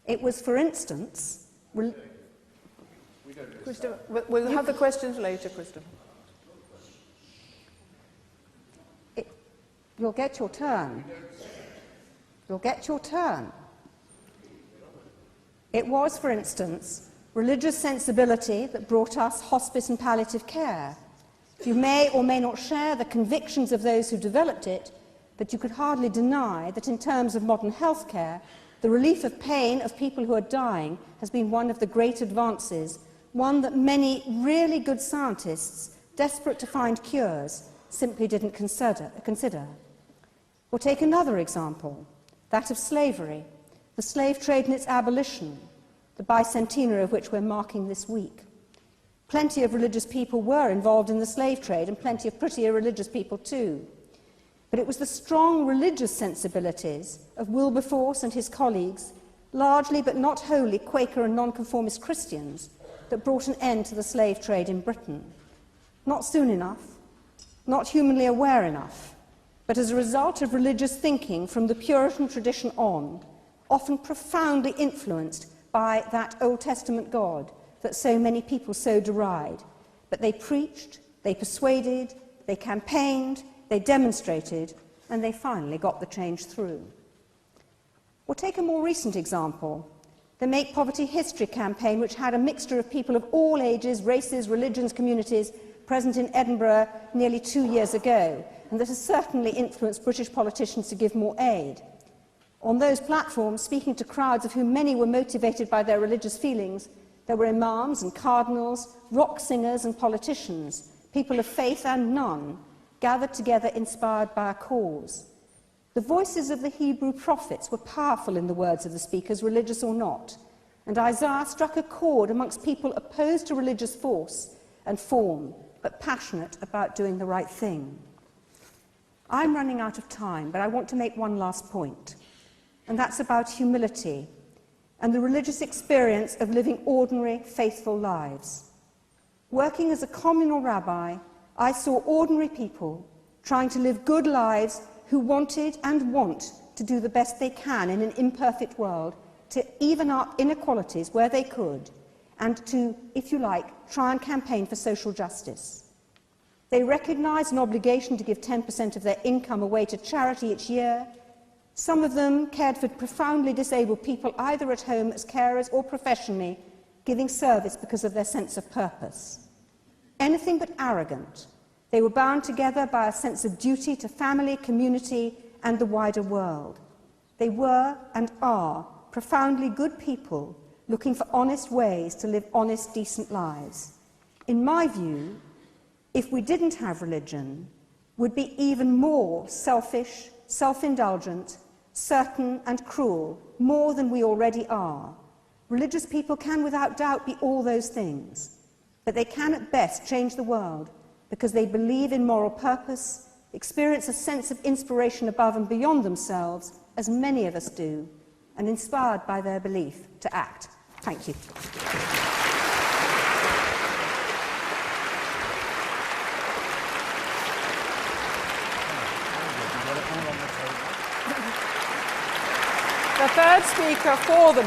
It was, for instance... Christopher, we'll have the questions later, Christopher. You'll get your turn. You'll get your turn. It was, for instance, religious sensibility that brought us hospice and palliative care. You may or may not share the convictions of those who developed it, but you could hardly deny that in terms of modern health care, the relief of pain of people who are dying has been one of the great advances, one that many really good scientists, desperate to find cures, simply didn't consider. Or take another example, that of slavery, the slave trade and its abolition, the bicentenary of which we're marking this week. Plenty of religious people were involved in the slave trade, and plenty of pretty irreligious people too. But it was the strong religious sensibilities of Wilberforce and his colleagues, largely but not wholly Quaker and nonconformist Christians, that brought an end to the slave trade in Britain. Not soon enough, not humanly aware enough, but as a result of religious thinking from the Puritan tradition on, often profoundly influenced by that Old Testament God that so many people so deride. But they preached, they persuaded, they campaigned, they demonstrated, and they finally got the change through. Or take a more recent example, the Make Poverty History campaign, which had a mixture of people of all ages, races, religions, communities present in Edinburgh nearly 2 years ago, and that has certainly influenced British politicians to give more aid. On those platforms, speaking to crowds of whom many were motivated by their religious feelings, there were imams and cardinals, rock singers and politicians, people of faith and none, gathered together inspired by a cause. The voices of the Hebrew prophets were powerful in the words of the speakers, religious or not, and Isaiah struck a chord amongst people opposed to religious force and form, but passionate about doing the right thing. I'm running out of time, but I want to make one last point, and that's about humility and the religious experience of living ordinary, faithful lives. Working as a communal rabbi, I saw ordinary people trying to live good lives who wanted and want to do the best they can in an imperfect world, to even up inequalities where they could, and to, if you like, try and campaign for social justice. They recognised an obligation to give 10% of their income away to charity each year. Some of them cared for profoundly disabled people, either at home as carers or professionally, giving service because of their sense of purpose. Anything but arrogant, they were bound together by a sense of duty to family, community, and the wider world. They were and are profoundly good people looking for honest ways to live honest, decent lives. In my view, if we didn't have religion, would be even more selfish, self-indulgent, certain and cruel, more than we already are. Religious people can without doubt be all those things, but they can at best change the world because they believe in moral purpose, experience a sense of inspiration above and beyond themselves, as many of us do, and inspired by their belief to act. Thank you. The third speaker for the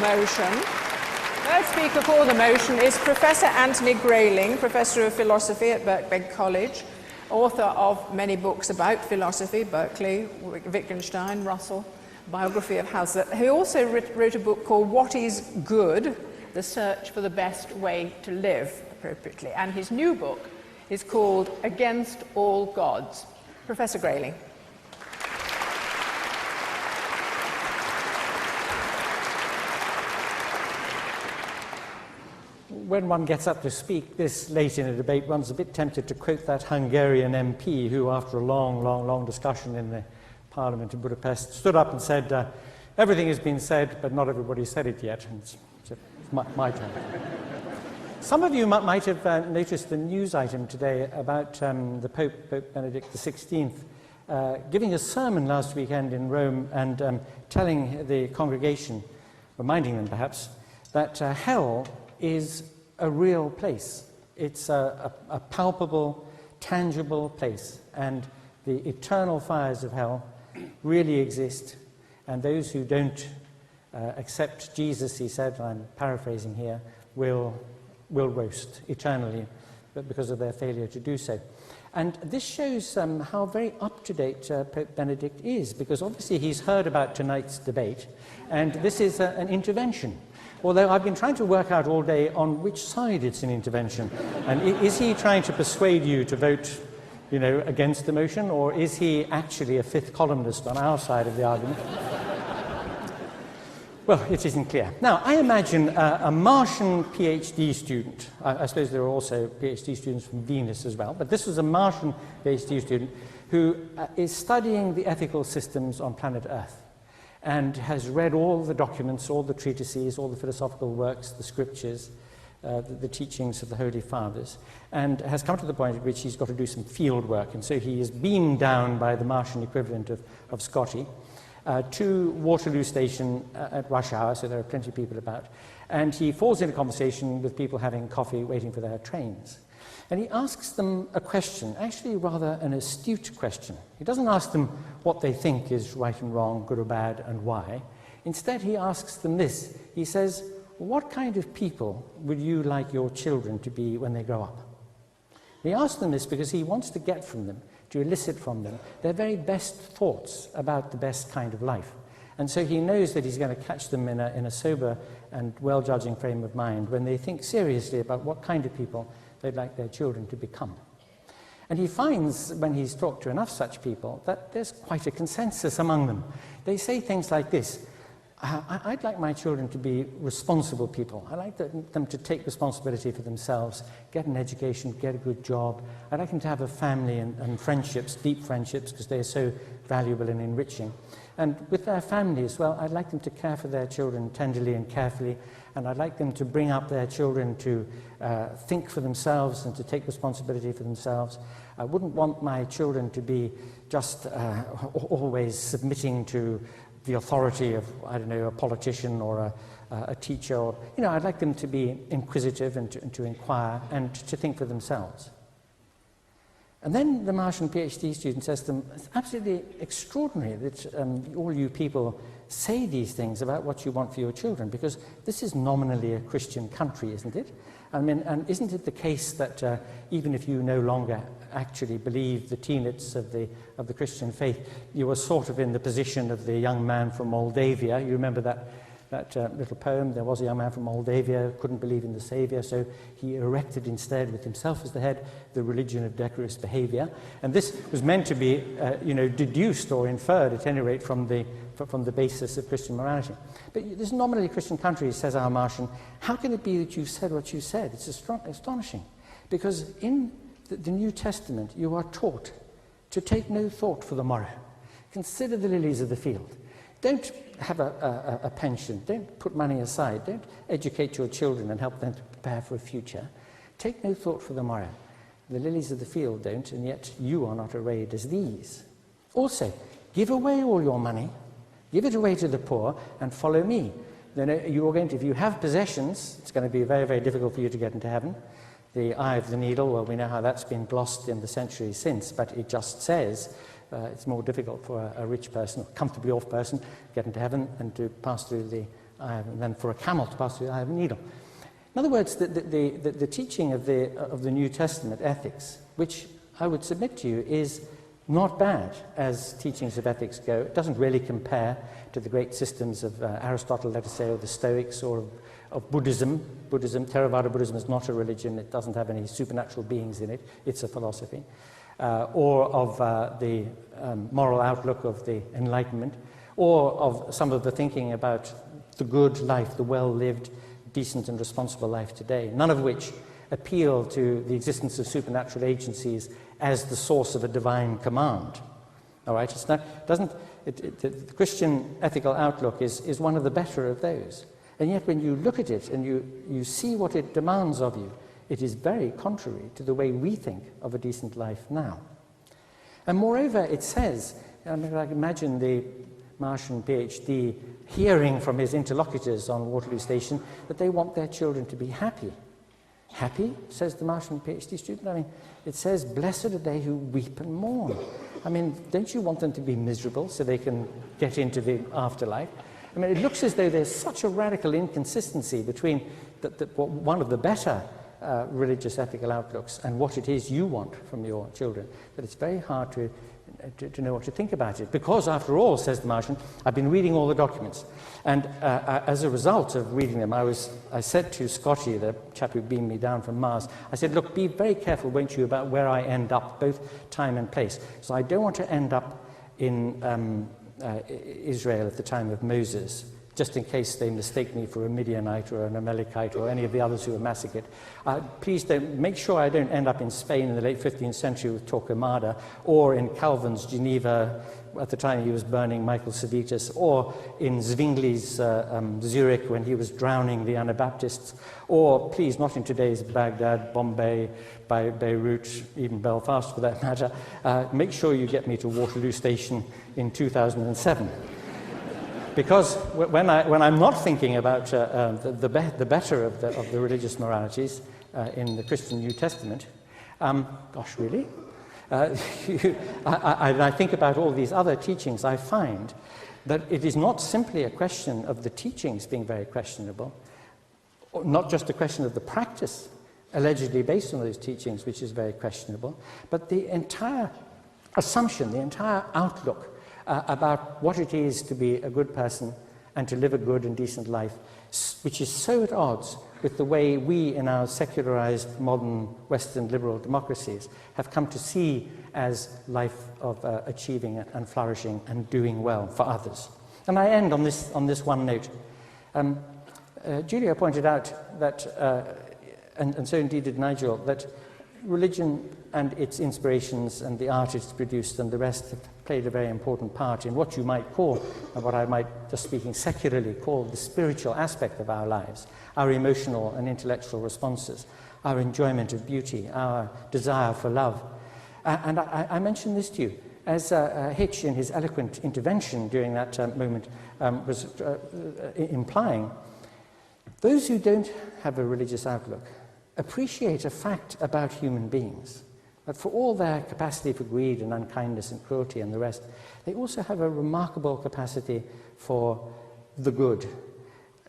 motion is Professor Anthony Grayling, Professor of Philosophy at Birkbeck College, author of many books about philosophy, Berkeley, Wittgenstein, Russell, biography of Hazlitt. He also wrote a book called What is Good? The Search for the Best Way to Live Appropriately. And his new book is called Against All Gods. Professor Grayling. When one gets up to speak this late in a debate, one's a bit tempted to quote that Hungarian MP who, after a long discussion in the Parliament in Budapest, stood up and said, everything has been said, but not everybody said it yet. And it's my turn. Some of you might have noticed the news item today about the Pope Benedict XVI, giving a sermon last weekend in Rome and telling the congregation, reminding them perhaps, that hell is a real place. It's a palpable, tangible place, and the eternal fires of hell really exist, and those who don't accept Jesus, he said, I'm paraphrasing here, will roast eternally, but because of their failure to do so. And this shows how very up-to-date Pope Benedict is, because obviously he's heard about tonight's debate, and this is an intervention. Although I've been trying to work out all day on which side it's an intervention. And is he trying to persuade you to vote, against the motion, or is he actually a fifth columnist on our side of the argument? Well, it isn't clear. Now, I imagine a Martian PhD student. I suppose there are also PhD students from Venus as well, but this was a Martian PhD student who is studying the ethical systems on planet Earth, and has read all the documents, all the treatises, all the philosophical works, the scriptures, the teachings of the Holy Fathers, and has come to the point at which he's got to do some field work. And so he is beamed down by the Martian equivalent of Scotty to Waterloo Station at rush hour, so there are plenty of people about. And he falls into conversation with people having coffee, waiting for their trains. And he asks them a question, actually rather an astute question. He doesn't ask them what they think is right and wrong, good or bad, and why. Instead, he asks them this. He says, what kind of people would you like your children to be when they grow up? He asks them this because he wants to get from them, to elicit from them, their very best thoughts about the best kind of life. And so he knows that he's going to catch them in a sober and well-judging frame of mind when they think seriously about what kind of people they'd like their children to become. And he finds, when he's talked to enough such people, that there's quite a consensus among them. They say things like this: I'd like my children to be responsible people. I'd like them to take responsibility for themselves, get an education, get a good job. I'd like them to have a family and friendships, deep friendships, because they're so valuable and enriching. And with their family as well, I'd like them to care for their children tenderly and carefully, and I'd like them to bring up their children to think for themselves and to take responsibility for themselves. I wouldn't want my children to be just always submitting to the authority of, I don't know, a politician or a teacher. Or, I'd like them to be inquisitive and to inquire and to think for themselves. And then the Martian PhD student says to them, it's absolutely extraordinary that all you people say these things about what you want for your children, because this is nominally a Christian country, isn't it? I mean, and isn't it the case that even if you no longer actually believe the tenets of the Christian faith, you were sort of in the position of the young man from Moldavia? You remember that little poem? There was a young man from Moldavia, couldn't believe in the Saviour, so he erected instead, with himself as the head, the religion of decorous behaviour. And this was meant to be, deduced or inferred, at any rate, from the basis of Christian morality. But this nominally Christian country, says our Martian, how can it be that you've said what you said? It's astonishing. Because in the New Testament, you are taught to take no thought for the morrow. Consider the lilies of the field. Don't have a pension. Don't put money aside. Don't educate your children and help them to prepare for a future. Take no thought for the morrow. The lilies of the field don't, and yet you are not arrayed as these. Also, give away all your money, give it away to the poor, and follow me. Then you are going to, if you have possessions, it's going to be very, very difficult for you to get into heaven. The eye of the needle, well, we know how that's been glossed in the centuries since, but it just says it's more difficult for a rich person, a comfortably off person, to get into heaven and to pass through the eye than for a camel to pass through the eye of a needle. In other words, the teaching of the New Testament ethics, which I would submit to you is not bad as teachings of ethics go. It doesn't really compare to the great systems of Aristotle, let us say, or the Stoics, or of Buddhism. Theravada Buddhism is not a religion. It doesn't have any supernatural beings in it. It's a philosophy. Or of the moral outlook of the Enlightenment, or of some of the thinking about the good life, the well-lived, decent and responsible life today, none of which appeal to the existence of supernatural agencies as the source of a divine command. All right, it's not, the Christian ethical outlook is one of the better of those. And yet when you look at it and you see what it demands of you, it is very contrary to the way we think of a decent life now. And moreover, it says, I mean, I can imagine the Martian PhD hearing from his interlocutors on Waterloo Station that they want their children to be happy. Happy, says the Martian PhD student. I mean, it says, blessed are they who weep and mourn. I mean, don't you want them to be miserable so they can get into the afterlife? I mean, it looks as though there's such a radical inconsistency between one of the better religious ethical outlooks and what it is you want from your children, that it's very hard to know what to think about it. Because, after all, says the Martian, I've been reading all the documents. And as a result of reading them, I said to Scotty, the chap who beamed me down from Mars, I said, look, be very careful, won't you, about where I end up, both time and place. So I don't want to end up in Israel at the time of Moses, just in case they mistake me for a Midianite or an Amalekite or any of the others who were massacred. Please don't, make sure I don't end up in Spain in the late 15th century with Torquemada, or in Calvin's Geneva at the time he was burning Michael Servetus, or in Zwingli's Zurich when he was drowning the Anabaptists, or please not in today's Baghdad, Bombay, Beirut, even Belfast for that matter. Make sure you get me to Waterloo Station in 2007. Because when I'm not thinking about the better of the religious moralities in the Christian New Testament, gosh, really? I think about all these other teachings, I find that it is not simply a question of the teachings being very questionable, or not just a question of the practice allegedly based on those teachings, which is very questionable, but the entire assumption, the entire outlook about what it is to be a good person and to live a good and decent life, which is so at odds with the way we in our secularized modern Western liberal democracies have come to see as life of achieving and flourishing and doing well for others. And I end on this one note. Julia pointed out that, and so indeed did Nigel, that religion and its inspirations and the art it's produced and the rest have played a very important part in what you might call, and what I might, just speaking secularly, call the spiritual aspect of our lives, our emotional and intellectual responses, our enjoyment of beauty, our desire for love. And I mention this to you, as Hitch, in his eloquent intervention during that moment, was implying, those who don't have a religious outlook appreciate a fact about human beings, that for all their capacity for greed and unkindness and cruelty and the rest, they also have a remarkable capacity for the good,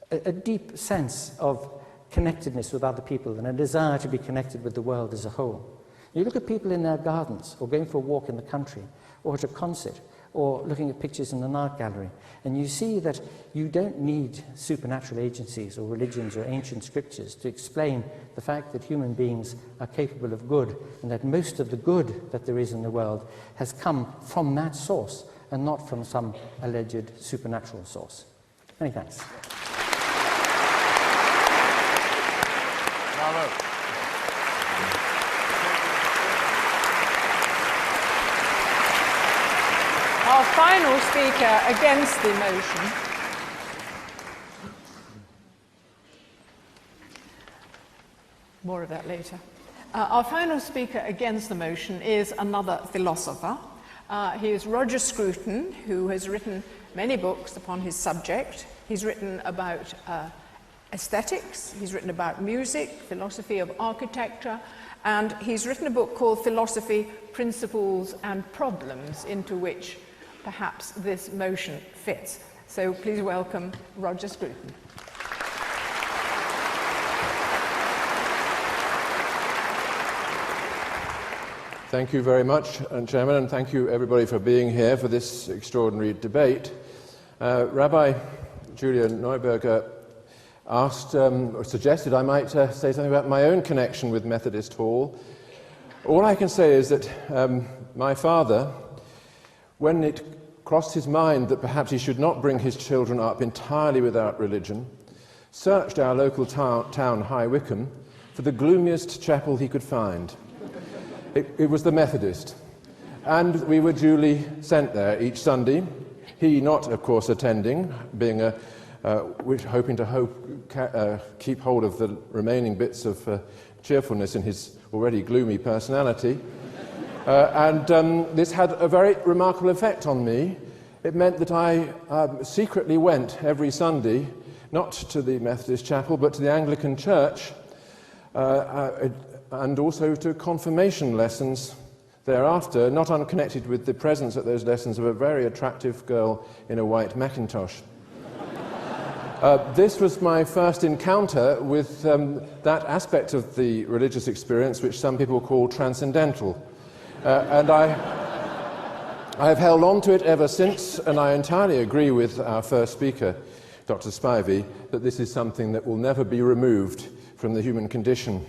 a deep sense of connectedness with other people and a desire to be connected with the world as a whole. You look at people in their gardens, or going for a walk in the country, or at a concert, or looking at pictures in an art gallery, and you see that you don't need supernatural agencies or religions or ancient scriptures to explain the fact that human beings are capable of good, and that most of the good that there is in the world has come from that source and not from some alleged supernatural source. Many thanks. Bravo. Our final speaker against the motion more of that later. Our final speaker against the motion is another philosopher. He is Roger Scruton, who has written many books upon his subject. He's written about aesthetics, he's written about music, philosophy of architecture, and he's written a book called Philosophy, Principles and Problems, into which perhaps this motion fits. So please welcome Roger Scruton. Thank you very much, Chairman, and thank you everybody for being here for this extraordinary debate. Rabbi Julia Neuberger asked, or suggested I might say something about my own connection with Methodist Hall. All I can say is that my father, when it crossed his mind that perhaps he should not bring his children up entirely without religion, searched our local town, High Wycombe, for the gloomiest chapel he could find. It was the Methodist, and we were duly sent there each Sunday. He not, of course, attending, being hoping to keep hold of the remaining bits of cheerfulness in his already gloomy personality. This had a very remarkable effect on me. It meant that I secretly went every Sunday, not to the Methodist chapel, but to the Anglican church, and also to confirmation lessons thereafter, not unconnected with the presence at those lessons of a very attractive girl in a white Macintosh. This was my first encounter with that aspect of the religious experience which some people call transcendental. And I have held on to it ever since, and I entirely agree with our first speaker, Dr. Spivey, that this is something that will never be removed from the human condition.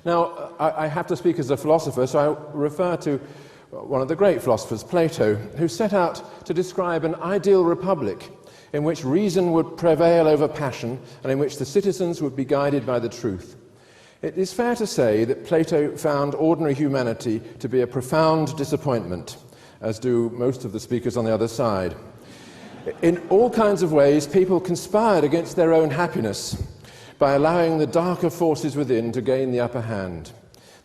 Now, I have to speak as a philosopher, so I refer to one of the great philosophers, Plato, who set out to describe an ideal republic in which reason would prevail over passion and in which the citizens would be guided by the truth. It is fair to say that Plato found ordinary humanity to be a profound disappointment, as do most of the speakers on the other side. In all kinds of ways, people conspired against their own happiness by allowing the darker forces within to gain the upper hand.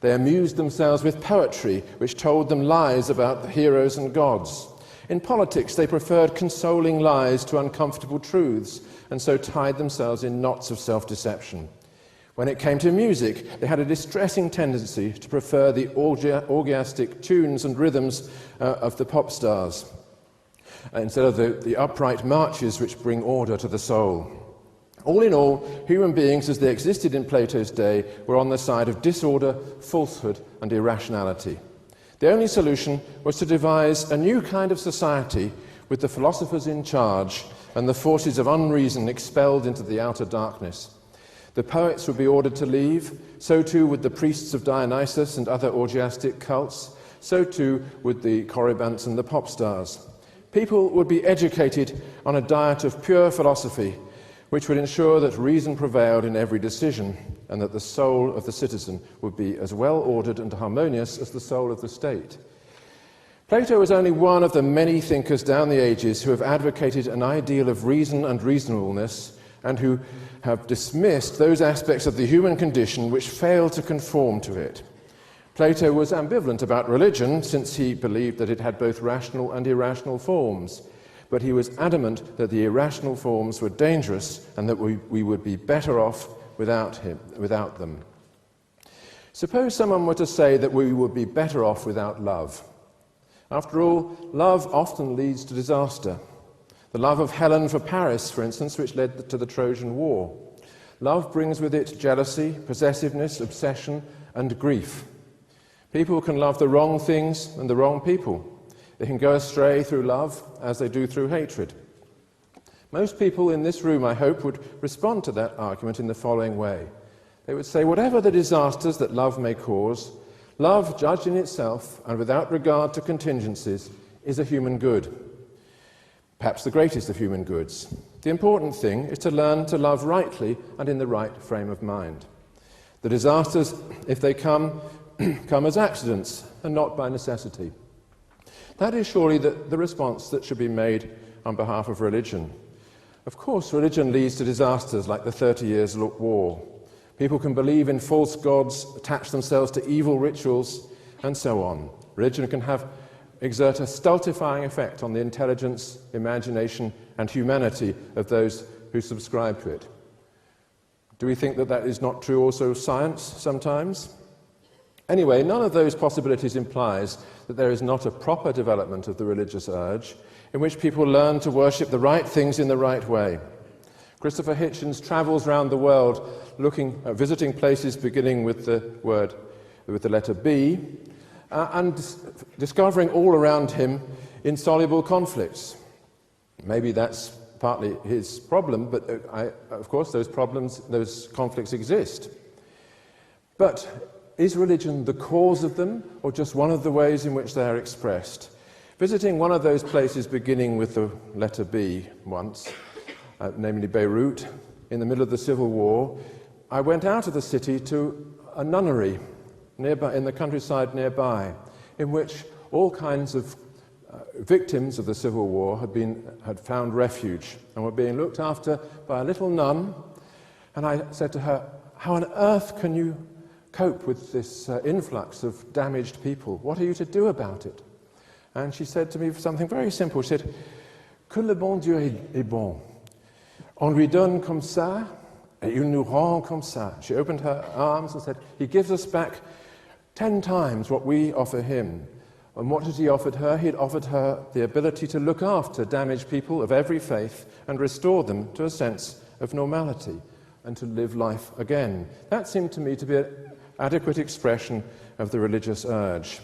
They amused themselves with poetry, which told them lies about the heroes and gods. In politics, they preferred consoling lies to uncomfortable truths, and so tied themselves in knots of self-deception. When it came to music, they had a distressing tendency to prefer the orgiastic tunes and rhythms of the pop stars, instead of the upright marches which bring order to the soul. All in all, human beings as they existed in Plato's day were on the side of disorder, falsehood, and irrationality. The only solution was to devise a new kind of society with the philosophers in charge and the forces of unreason expelled into the outer darkness. The poets would be ordered to leave, so too would the priests of Dionysus and other orgiastic cults, so too would the Corybantes and the pop stars. People would be educated on a diet of pure philosophy, which would ensure that reason prevailed in every decision and that the soul of the citizen would be as well ordered and harmonious as the soul of the state. Plato is only one of the many thinkers down the ages who have advocated an ideal of reason and reasonableness and who have dismissed those aspects of the human condition which fail to conform to it. Plato was ambivalent about religion since he believed that it had both rational and irrational forms. But he was adamant that the irrational forms were dangerous and that we would be better off without them. Suppose someone were to say that we would be better off without love. After all, love often leads to disaster. The love of Helen for Paris, for instance, which led to the Trojan War. Love brings with it jealousy, possessiveness, obsession, and grief. People can love the wrong things and the wrong people. They can go astray through love as they do through hatred. Most people in this room, I hope, would respond to that argument in the following way. They would say, whatever the disasters that love may cause, love, judged in itself and without regard to contingencies, is a human good. Perhaps the greatest of human goods. The important thing is to learn to love rightly and in the right frame of mind. The disasters, if they come, come as accidents and not by necessity. That is surely the response that should be made on behalf of religion. Of course, religion leads to disasters like the 30 Years' War. People can believe in false gods, attach themselves to evil rituals, and so on. Religion can exert a stultifying effect on the intelligence, imagination, and humanity of those who subscribe to it. Do we think that that is not true also of science sometimes? Anyway, none of those possibilities implies that there is not a proper development of the religious urge in which people learn to worship the right things in the right way. Christopher Hitchens travels around the world visiting places beginning with the letter B and discovering all around him insoluble conflicts. Maybe that's partly his problem, but of course those conflicts exist. But is religion the cause of them, or just one of the ways in which they are expressed? Visiting one of those places beginning with the letter B once, namely Beirut, in the middle of the Civil War, I went out of the city to a nunnery nearby, in the countryside nearby, in which all kinds of victims of the Civil War had found refuge and were being looked after by a little nun. And I said to her, how on earth can you cope with this influx of damaged people? What are you to do about it? And she said to me something very simple. She said, que le bon Dieu est bon. On lui donne comme ça, et il nous rend comme ça. She opened her arms and said, he gives us back 10 times what we offer him. And what had he offered her? He had offered her the ability to look after damaged people of every faith and restore them to a sense of normality and to live life again. That seemed to me to be an adequate expression of the religious urge.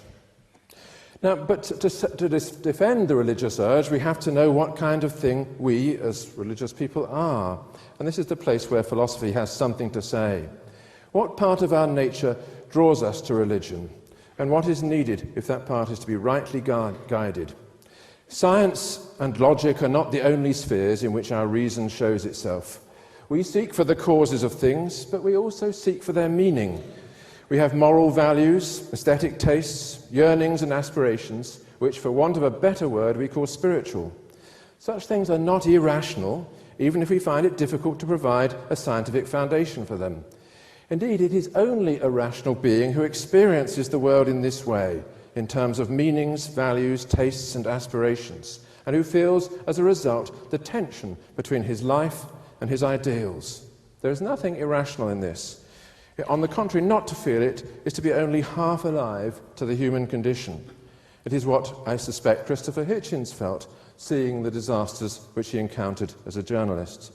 Now, but to defend the religious urge, we have to know what kind of thing we, as religious people, are. And this is the place where philosophy has something to say. What part of our nature draws us to religion? And what is needed if that part is to be rightly guided? Science and logic are not the only spheres in which our reason shows itself. We seek for the causes of things, but we also seek for their meaning. We have moral values, aesthetic tastes, yearnings and aspirations, which, for want of a better word, we call spiritual. Such things are not irrational, even if we find it difficult to provide a scientific foundation for them. Indeed, it is only a rational being who experiences the world in this way, in terms of meanings, values, tastes and aspirations, and who feels, as a result, the tension between his life and his ideals. There is nothing irrational in this. On the contrary, not to feel it is to be only half alive to the human condition. It is what I suspect Christopher Hitchens felt, seeing the disasters which he encountered as a journalist.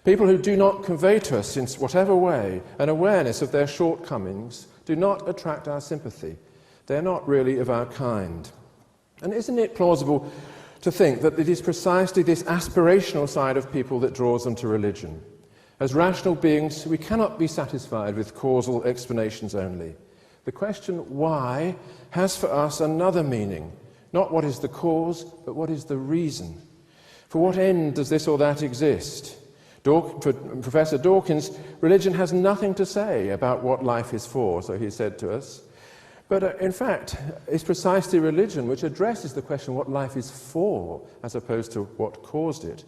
People who do not convey to us, in whatever way, an awareness of their shortcomings do not attract our sympathy. They're not really of our kind. And isn't it plausible to think that it is precisely this aspirational side of people that draws them to religion? As rational beings, we cannot be satisfied with causal explanations only. The question why has for us another meaning. Not what is the cause, but what is the reason. For what end does this or that exist? For Professor Dawkins, religion has nothing to say about what life is for, so he said to us. But in fact, it's precisely religion which addresses the question what life is for, as opposed to what caused it.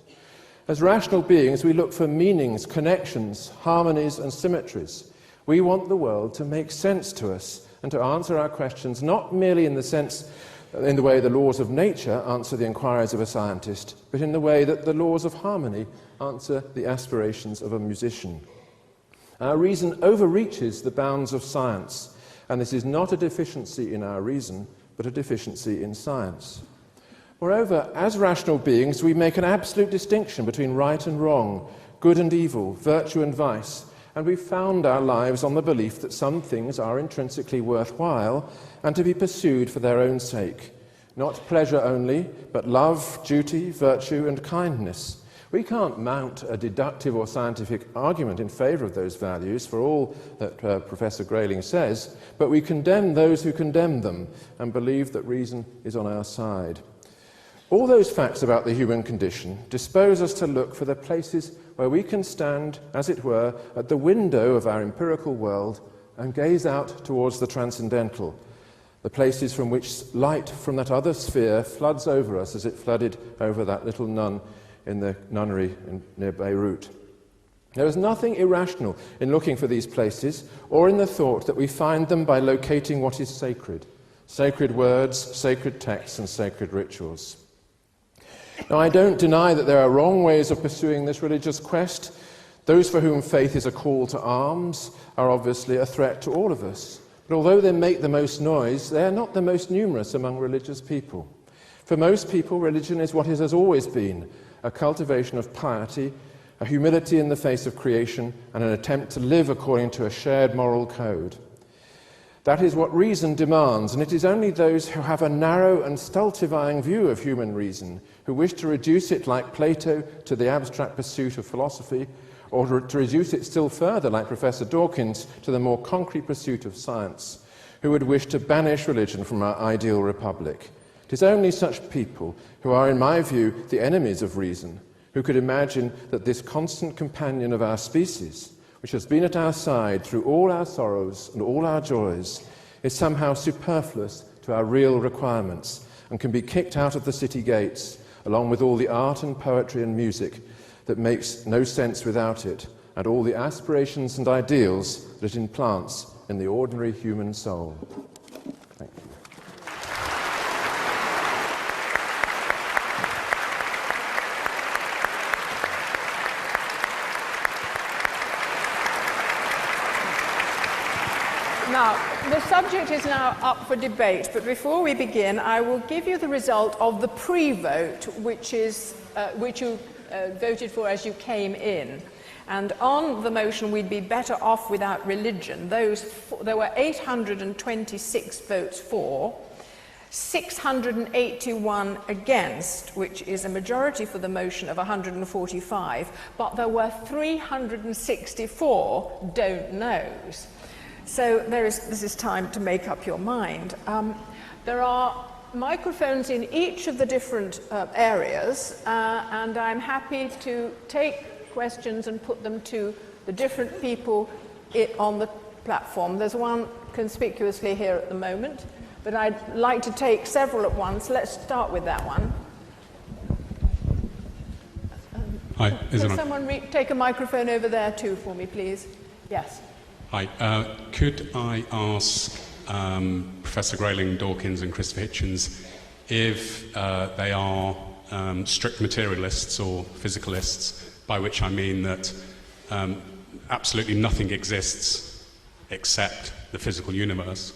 As rational beings, we look for meanings, connections, harmonies and symmetries. We want the world to make sense to us and to answer our questions not merely in the way the laws of nature answer the inquiries of a scientist, but in the way that the laws of harmony answer the aspirations of a musician. Our reason overreaches the bounds of science. And this is not a deficiency in our reason, but a deficiency in science. Moreover, as rational beings, we make an absolute distinction between right and wrong, good and evil, virtue and vice, and we found our lives on the belief that some things are intrinsically worthwhile and to be pursued for their own sake. Not pleasure only, but love, duty, virtue and kindness. We can't mount a deductive or scientific argument in favour of those values, for all that Professor Grayling says, but we condemn those who condemn them and believe that reason is on our side. All those facts about the human condition dispose us to look for the places where we can stand, as it were, at the window of our empirical world and gaze out towards the transcendental, the places from which light from that other sphere floods over us as it flooded over that little nun in the nunnery near Beirut. There is nothing irrational in looking for these places or in the thought that we find them by locating what is sacred. Sacred words, sacred texts and sacred rituals. Now, I don't deny that there are wrong ways of pursuing this religious quest. Those for whom faith is a call to arms are obviously a threat to all of us. But although they make the most noise, they are not the most numerous among religious people. For most people, religion is what it has always been, a cultivation of piety, a humility in the face of creation, and an attempt to live according to a shared moral code. That is what reason demands, and it is only those who have a narrow and stultifying view of human reason, who wish to reduce it like Plato to the abstract pursuit of philosophy, or to reduce it still further like Professor Dawkins to the more concrete pursuit of science, who would wish to banish religion from our ideal republic. It is only such people who are, in my view, the enemies of reason, who could imagine that this constant companion of our species, which has been at our side through all our sorrows and all our joys, is somehow superfluous to our real requirements and can be kicked out of the city gates, along with all the art and poetry and music that makes no sense without it, and all the aspirations and ideals that it implants in the ordinary human soul. Thank you. Now, the subject is now up for debate, but before we begin, I will give you the result of the pre-vote, which you voted for as you came in. And on the motion, we'd be better off without religion. There were 826 votes for, 681 against, which is a majority for the motion of 145, but there were 364 don't knows. So this is time to make up your mind. There are microphones in each of the different areas, and I'm happy to take questions and put them to the different people on the platform. There's one conspicuously here at the moment, but I'd like to take several at once. Let's start with that one. Hi, Can someone take a microphone over there too for me, please? Yes. Hi, could I ask Professor Grayling, Dawkins and Christopher Hitchens if they are strict materialists or physicalists, by which I mean that absolutely nothing exists except the physical universe,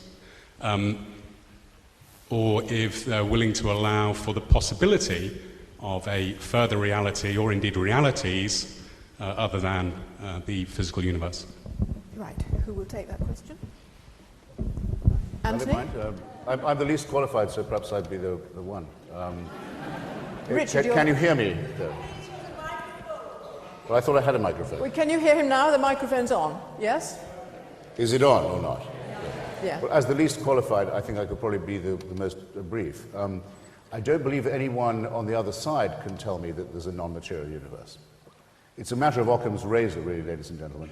or if they're willing to allow for the possibility of a further reality, or indeed realities, other than the physical universe. Right. Who will take that question? Anthony? I'm the least qualified, so perhaps I'd be the one. Richard, can you hear me? Well, I thought I had a microphone. Well, can you hear him now? The microphone's on. Yes? Is it on or not? Yeah. Well, as the least qualified, I think I could probably be the most brief. I don't believe anyone on the other side can tell me that there's a non-material universe. It's a matter of Occam's razor, really, ladies and gentlemen.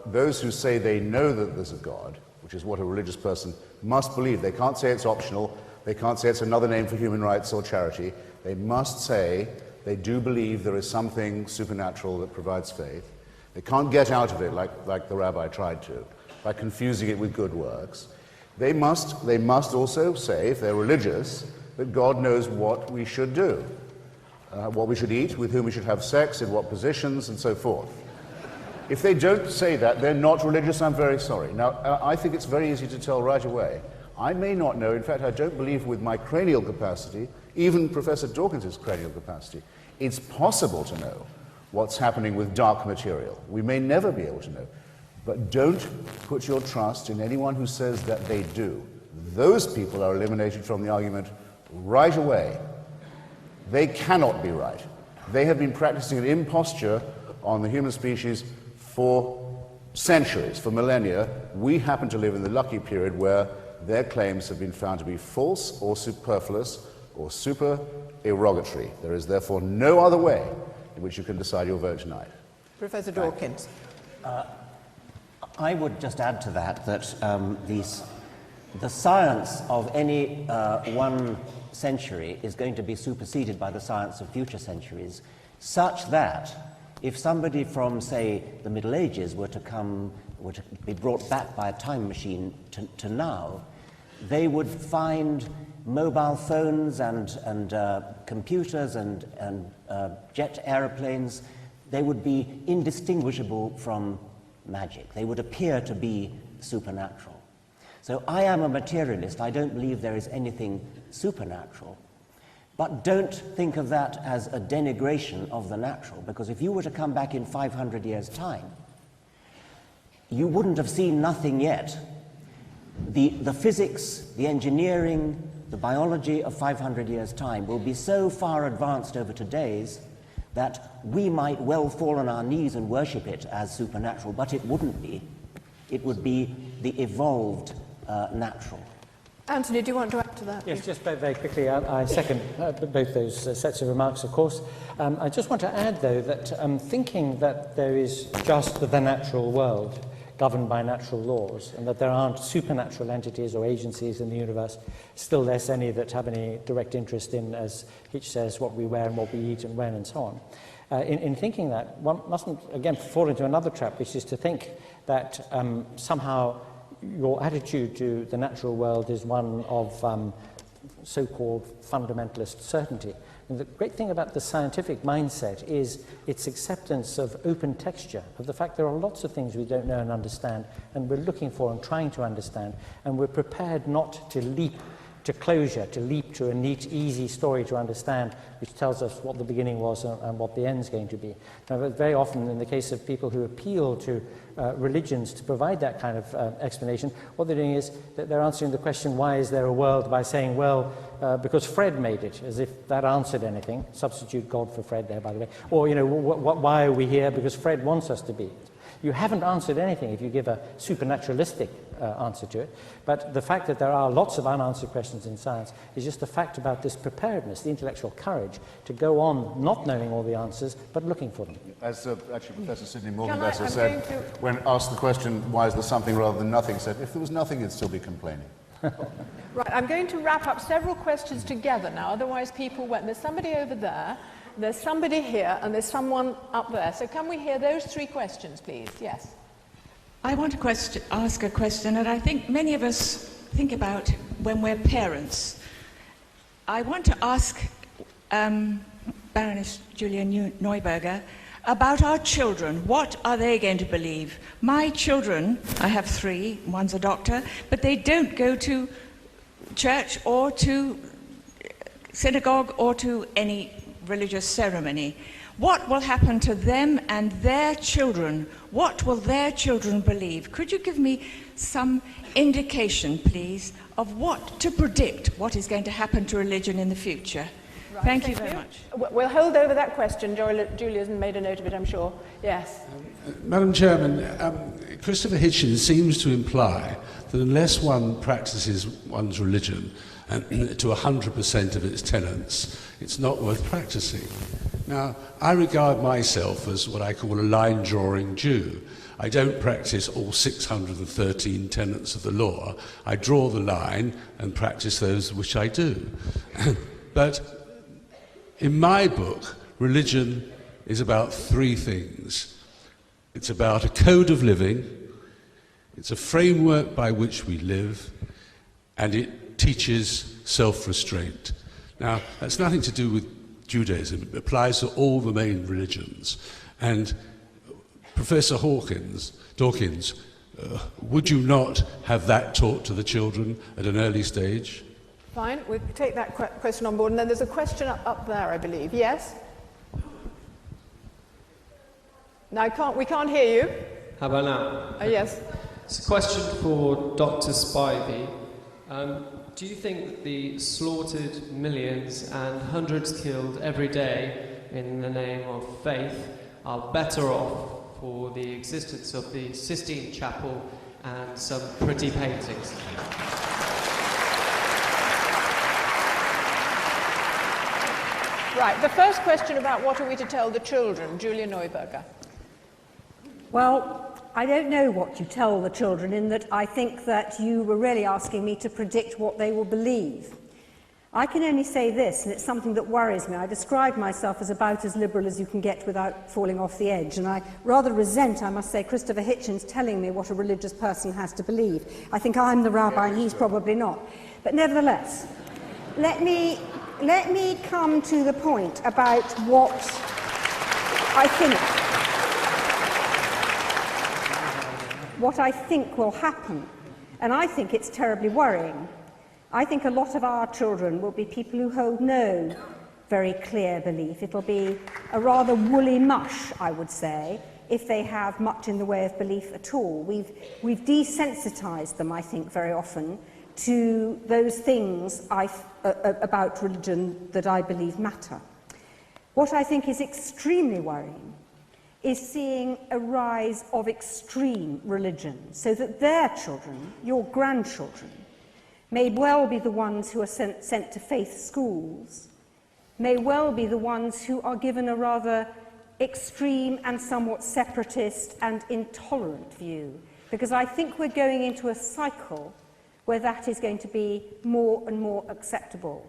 Those who say they know that there's a God, which is what a religious person must believe. They can't say it's optional. They can't say it's another name for human rights or charity. They must say they do believe there is something supernatural that provides faith. They can't get out of it like the rabbi tried to, by confusing it with good works. They must also say, if they're religious, that God knows what we should do, what we should eat, with whom we should have sex, in what positions, and so forth. If they don't say that, they're not religious. I'm very sorry. Now, I think it's very easy to tell right away. I may not know, in fact, I don't believe with my cranial capacity, even Professor Dawkins' cranial capacity, it's possible to know what's happening with dark material. We may never be able to know. But don't put your trust in anyone who says that they do. Those people are eliminated from the argument right away. They cannot be right. They have been practicing an imposture on the human species for centuries, for millennia. We happen to live in the lucky period where their claims have been found to be false or superfluous or super-erogatory. There is therefore no other way in which you can decide your vote tonight. Professor Dawkins. I would just add to that the science of any one century is going to be superseded by the science of future centuries, such that if somebody from, say, the Middle Ages were to be brought back by a time machine to now, they would find mobile phones and computers and jet aeroplanes. They would be indistinguishable from magic. They would appear to be supernatural. So I am a materialist. I don't believe there is anything supernatural. But don't think of that as a denigration of the natural, because if you were to come back in 500 years' time, you wouldn't have seen nothing yet. The physics, the engineering, the biology of 500 years' time will be so far advanced over today's that we might well fall on our knees and worship it as supernatural, but it wouldn't be. It would be the evolved natural. Anthony, do you want to add to that? Yes, just very quickly, I second both those sets of remarks, of course. I just want to add, though, that thinking that there is just the natural world governed by natural laws and that there aren't supernatural entities or agencies in the universe, still less any that have any direct interest in, as Hitch says, what we wear and what we eat and when and so on. In thinking that, one mustn't, again, fall into another trap, which is to think that somehow your attitude to the natural world is one of so-called fundamentalist certainty. And the great thing about the scientific mindset is its acceptance of open texture, of the fact there are lots of things we don't know and understand, and we're looking for and trying to understand, and we're prepared not to leap to closure, to leap to a neat, easy story to understand, which tells us what the beginning was and what the end's going to be. Now, very often, in the case of people who appeal to religions to provide that kind of explanation, what they're doing is that they're answering the question, why is there a world, by saying, well, because Fred made it, as if that answered anything. Substitute God for Fred there, by the way. Or, you know, why are we here? Because Fred wants us to be. You haven't answered anything if you give a supernaturalistic answer to it, but the fact that there are lots of unanswered questions in science is just the fact about this preparedness, the intellectual courage to go on not knowing all the answers, but looking for them. As actually Professor Sidney Morgenbesser said, when asked the question, why is there something rather than nothing, said, if there was nothing, you'd still be complaining. Right, I'm going to wrap up several questions together now, otherwise people won't. There's somebody over there, there's somebody here, and there's someone up there. So can we hear those three questions, please? Yes. I want to ask a question that I think many of us think about when we're parents. I want to ask Baroness Julia Neuberger about our children. What are they going to believe? My children, I have 3, one's a doctor, but they don't go to church or to synagogue or to any religious ceremony. What will happen to them and their children? What will their children believe? Could you give me some indication, please, of what to predict what is going to happen to religion in the future? Right, thank you very much. We'll hold over that question. Julia's made a note of it, I'm sure. Yes. Madam Chairman, Christopher Hitchens seems to imply that unless one practices one's religion to 100% of its tenets, it's not worth practicing. Now, I regard myself as what I call a line-drawing Jew. I don't practice all 613 tenets of the law. I draw the line and practice those which I do. But in my book, religion is about 3 things. It's about a code of living, it's a framework by which we live, and it teaches self-restraint. Now, that's nothing to do with Judaism. It applies to all the main religions. And Professor Dawkins, would you not have that taught to the children at an early stage? Fine, we'll take that question on board. And then there's a question up there, I believe. Yes? No, we can't hear you. How about now? Yes. It's a question for Dr. Spivey. Do you think that the slaughtered millions and hundreds killed every day in the name of faith are better off for the existence of the Sistine Chapel and some pretty paintings? Right, the first question about what are we to tell the children, Julia Neuberger. Well, I don't know what you tell the children, in that I think that you were really asking me to predict what they will believe. I can only say this, and it's something that worries me. I describe myself as about as liberal as you can get without falling off the edge, and I rather resent, I must say, Christopher Hitchens telling me what a religious person has to believe. I think I'm the rabbi and he's probably not. But nevertheless, let me come to the point about what I think will happen. And I think it's terribly worrying. I think a lot of our children will be people who hold no very clear belief. It'll be a rather woolly mush, I would say, if they have much in the way of belief at all. We've desensitized them, I think, very often to those things about religion that I believe matter. What I think is extremely worrying is seeing a rise of extreme religion, so that their children, your grandchildren, may well be the ones who are sent to faith schools, may well be the ones who are given a rather extreme and somewhat separatist and intolerant view, because I think we're going into a cycle where that is going to be more and more acceptable.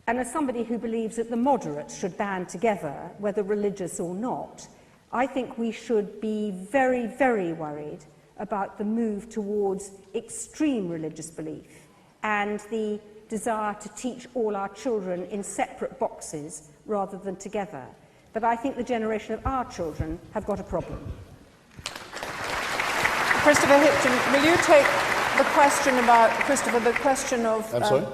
And as somebody who believes that the moderates should band together, whether religious or not, I think we should be very, very worried about the move towards extreme religious belief and the desire to teach all our children in separate boxes rather than together. But I think the generation of our children have got a problem. Christopher Hitchens, will you take the question about, Christopher, the question of... I'm sorry?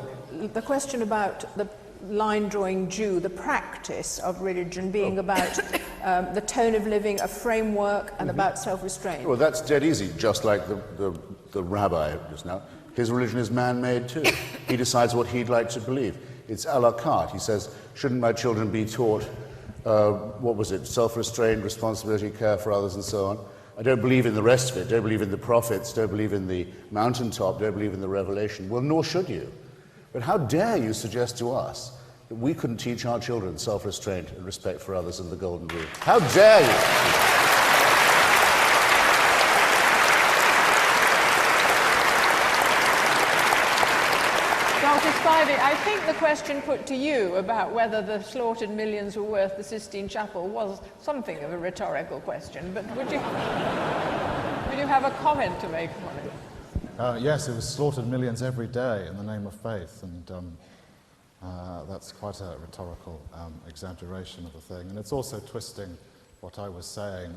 The question about the line-drawing Jew, the practice of religion being about the tone of living, a framework, and about self-restraint. Well, that's dead easy, just like the rabbi just now. His religion is man-made too. He decides what he'd like to believe. It's a la carte. He says, shouldn't my children be taught, self-restraint, responsibility, care for others, and so on? I don't believe in the rest of it, don't believe in the prophets, don't believe in the mountaintop, don't believe in the revelation. Well, nor should you. But how dare you suggest to us that we couldn't teach our children self-restraint and respect for others and the golden rule? How dare you? Dr. Spivey, I think the question put to you about whether the slaughtered millions were worth the Sistine Chapel was something of a rhetorical question, but would you have a comment to make on it? Yes, it was slaughtered millions every day in the name of faith, and that's quite a rhetorical exaggeration of the thing. And it's also twisting what I was saying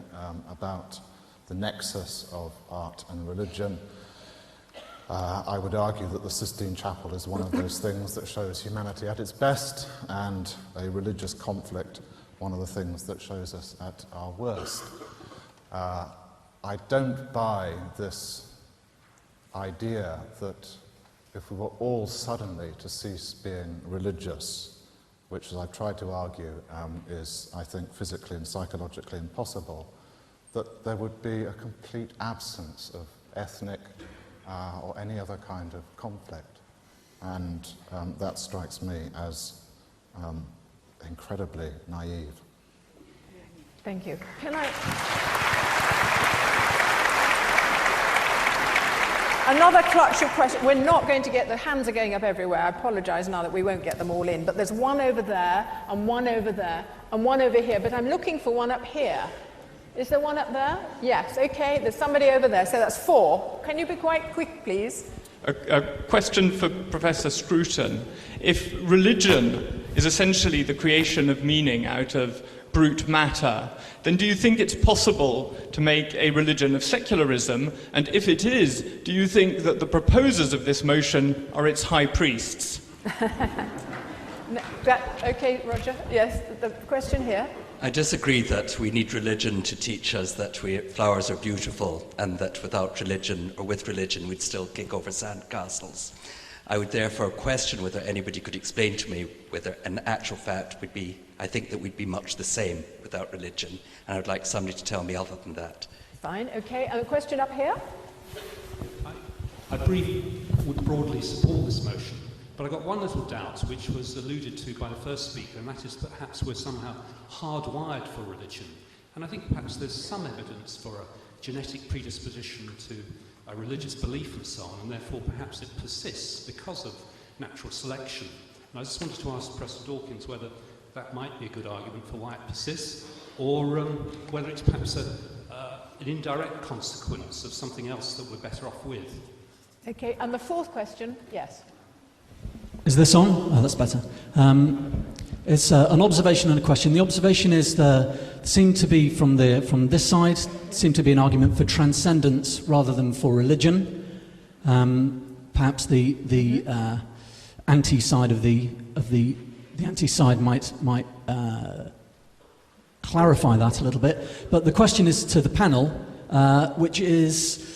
about the nexus of art and religion. I would argue that the Sistine Chapel is one of those things that shows humanity at its best, and a religious conflict, one of the things that shows us at our worst. I don't buy this idea that if we were all suddenly to cease being religious, which, as I've tried to argue, is, I think, physically and psychologically impossible, that there would be a complete absence of ethnic or any other kind of conflict. And that strikes me as incredibly naive. Thank you. Can I... Another clutch of questions. We're not going to get, the hands are going up everywhere. I apologise now that we won't get them all in, but there's one over there, and one over there, and one over here, but I'm looking for one up here. Is there one up there? Yes, okay, there's somebody over there, so that's 4. Can you be quite quick, please? A question for Professor Scruton. If religion is essentially the creation of meaning out of brute matter, then do you think it's possible to make a religion of secularism? And if it is, do you think that the proposers of this motion are its high priests? Okay, Roger, yes, the question here. I disagree that we need religion to teach us that flowers are beautiful, and that without religion, or with religion, we'd still kick over sandcastles. I would therefore question whether anybody could explain to me whether an actual fact would be, I think that we'd be much the same without religion, and I would like somebody to tell me other than that. Fine, okay, and a question up here? I would broadly support this motion. But I got one little doubt, which was alluded to by the first speaker, and that is that perhaps we're somehow hardwired for religion. And I think perhaps there's some evidence for a genetic predisposition to a religious belief and so on, and therefore perhaps it persists because of natural selection. And I just wanted to ask Professor Dawkins whether that might be a good argument for why it persists, or whether it's perhaps an indirect consequence of something else that we're better off with. Okay, and the 4th question, yes. Is this on? Oh, that's better. It's an observation and a question. The observation is seemed to be from this side seemed to be an argument for transcendence rather than for religion. Perhaps the anti-side of the anti-side might clarify that a little bit. But the question is to the panel, which is,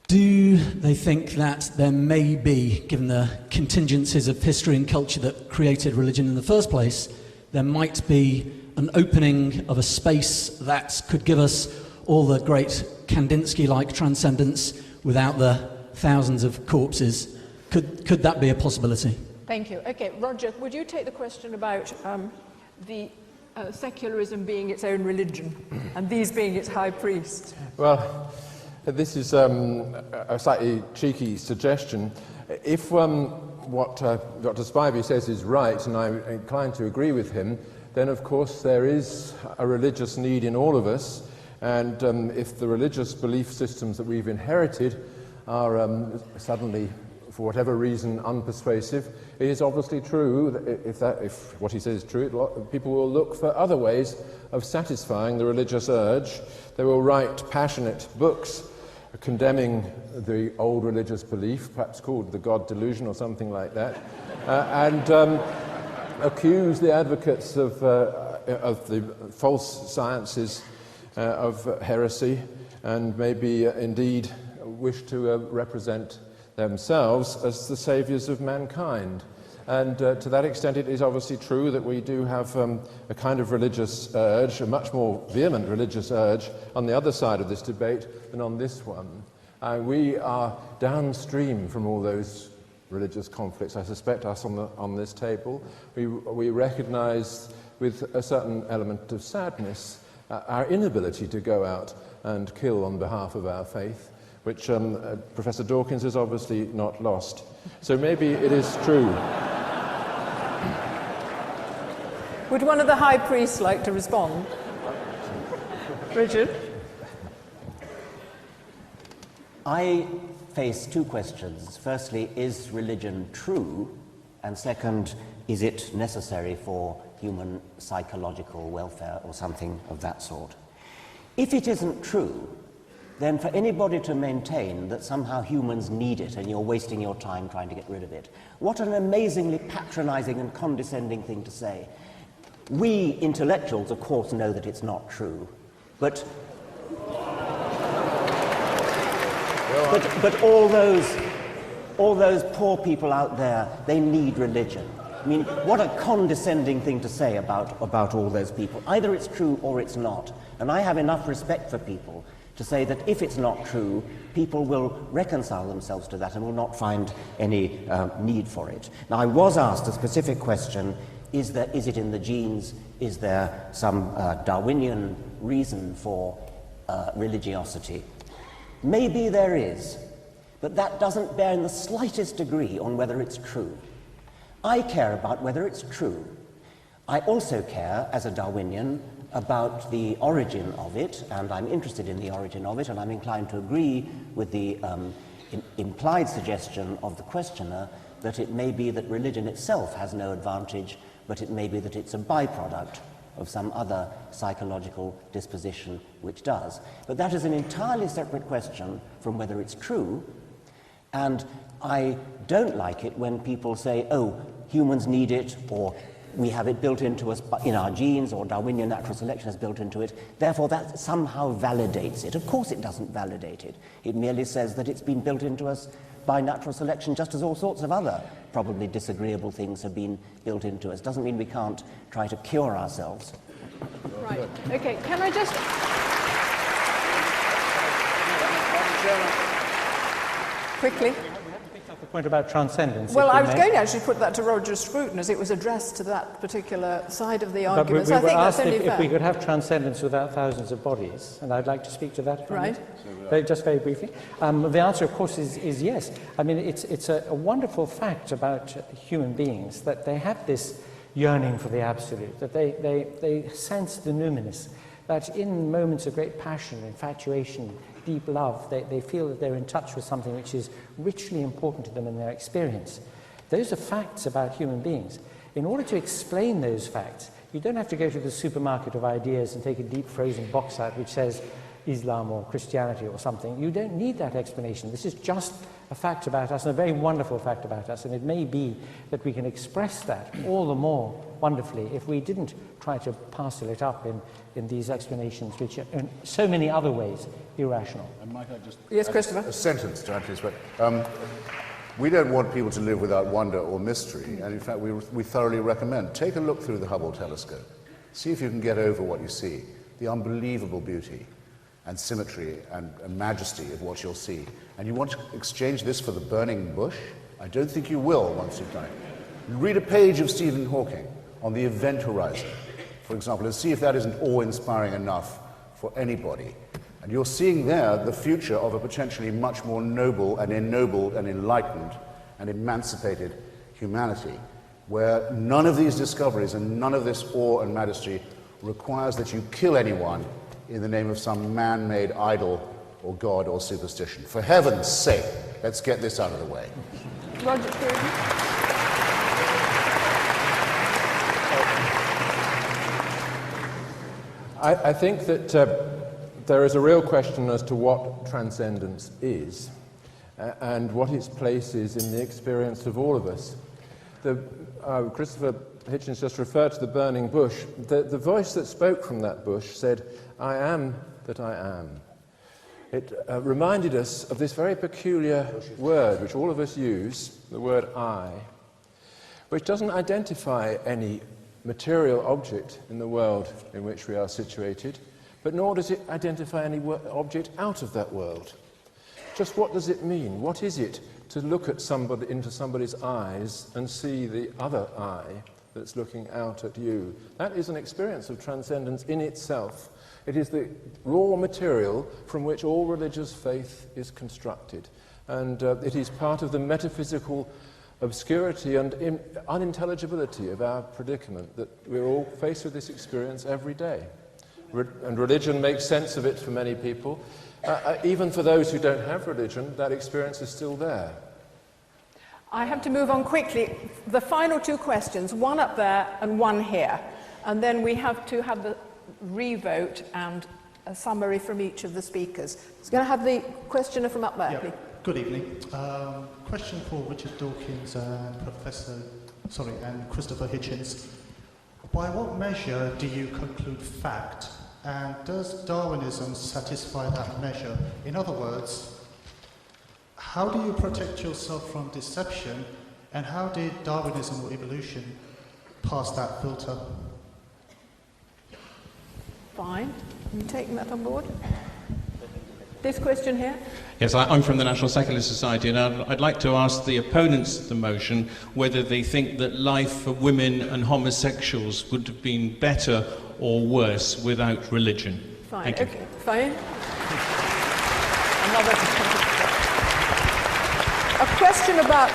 do they think that there may be, given the contingencies of history and culture that created religion in the first place, there might be an opening of a space that could give us all the great Kandinsky-like transcendence without the thousands of corpses? Could that be a possibility? Thank you. Okay, Roger, would you take the question about the secularism being its own religion and these being its high priests? Well, this is a slightly cheeky suggestion. If what Dr. Spivey says is right, and I'm inclined to agree with him, then of course there is a religious need in all of us, and if the religious belief systems that we've inherited are suddenly, for whatever reason, unpersuasive, it is obviously true that if what he says is true, people will look for other ways of satisfying the religious urge. They will write passionate books condemning the old religious belief, perhaps called the God delusion or something like that, and accuse the advocates of the false sciences of heresy, and maybe indeed wish to represent themselves as the saviours of mankind. And to that extent, it is obviously true that we do have a kind of religious urge, a much more vehement religious urge, on the other side of this debate than on this one. We are downstream from all those religious conflicts. I suspect us on this table. We recognize with a certain element of sadness our inability to go out and kill on behalf of our faith, which Professor Dawkins has obviously not lost. So maybe it is true. Would one of the high priests like to respond? Richard? I face two questions. Firstly, is religion true? And second, is it necessary for human psychological welfare or something of that sort? If it isn't true, then for anybody to maintain that somehow humans need it and you're wasting your time trying to get rid of it, what an amazingly patronizing and condescending thing to say. We intellectuals, of course, know that it's not true, but all those poor people out there, they need religion. I mean, what a condescending thing to say about all those people. Either it's true or it's not. And I have enough respect for people to say that if it's not true, people will reconcile themselves to that and will not find any need for it. Now, I was asked a specific question, is it in the genes? Is there some Darwinian reason for religiosity? Maybe there is, but that doesn't bear in the slightest degree on whether it's true. I care about whether it's true. I also care, as a Darwinian, about the origin of it, and I'm interested in the origin of it, and I'm inclined to agree with the implied suggestion of the questioner that it may be that religion itself has no advantage, but it may be that it's a byproduct of some other psychological disposition which does. But that is an entirely separate question from whether it's true, and I don't like it when people say, oh, humans need it, or we have it built into us in our genes, or Darwinian natural selection has built into it, therefore that somehow validates it. Of course it doesn't validate it. It merely says that it's been built into us by natural selection, just as all sorts of other probably disagreeable things have been built into us. Doesn't mean we can't try to cure ourselves. Right. Okay, can I just... Quickly. The point about transcendence. Well, I was going to actually put that to Roger Scruton as it was addressed to that particular side of the argument. But we I think were that's asked only if fair. we could have transcendence without thousands of bodies, and I'd like to speak to that. Right. Just very briefly. The answer, of course, is yes. I mean, it's a wonderful fact about human beings that they have this yearning for the absolute, that they sense the numinous, that in moments of great passion, infatuation, deep love, they feel that they're in touch with something which is richly important to them in their experience. Those are facts about human beings. In order to explain those facts, you don't have to go to the supermarket of ideas and take a deep frozen box out which says Islam or Christianity or something. You don't need that explanation. This is just a fact about us, and a very wonderful fact about us, and it may be that we can express that all the more wonderfully if we didn't try to parcel it up in these explanations, which are in so many other ways irrational. And might I just yes, Christopher? A sentence to Anthony's question. We don't want people to live without wonder or mystery, and in fact we thoroughly recommend, take a look through the Hubble telescope. See if you can get over what you see, the unbelievable beauty and symmetry and majesty of what you'll see. And you want to exchange this for the burning bush? I don't think you will once you've done it. Read a page of Stephen Hawking on the event horizon, for example, and see if that isn't awe-inspiring enough for anybody. And you're seeing there the future of a potentially much more noble and ennobled and enlightened and emancipated humanity, where none of these discoveries and none of this awe and majesty requires that you kill anyone in the name of some man-made idol or god or superstition. For heaven's sake, let's get this out of the way. Roger Scruton. I think that there is a real question as to what transcendence is and what its place is in the experience of all of us. Christopher Hitchens just referred to the burning bush. The voice that spoke from that bush said, "I am that I am." It reminded us of this very peculiar word which all of us use, the word I. which doesn't identify any material object in the world in which we are situated, but nor does it identify any object out of that world. Just what does it mean? What is it to look at somebody, into somebody's eyes and see the other eye that's looking out at you? That is an experience of transcendence in itself. It is the raw material from which all religious faith is constructed. And it is part of the metaphysical obscurity and unintelligibility of our predicament, that we're all faced with this experience every day. And religion makes sense of it for many people. Even for those who don't have religion, that experience is still there. I have to move on quickly. The final two questions, one up there and one here. And then we have to have the revote and a summary from each of the speakers. It's going to have the questioner from up there, please. Good evening. Question for Richard Dawkins and Christopher Hitchens. By what measure do you conclude fact, and does Darwinism satisfy that measure? In other words, how do you protect yourself from deception, and how did Darwinism or evolution pass that filter? Fine. Are you taking that on board? This question here? Yes, I'm from the National Secular Society, and I'd like to ask the opponents of the motion whether they think that life for women and homosexuals would have been better or worse without religion. Fine. Thank you. Okay, fine. A question about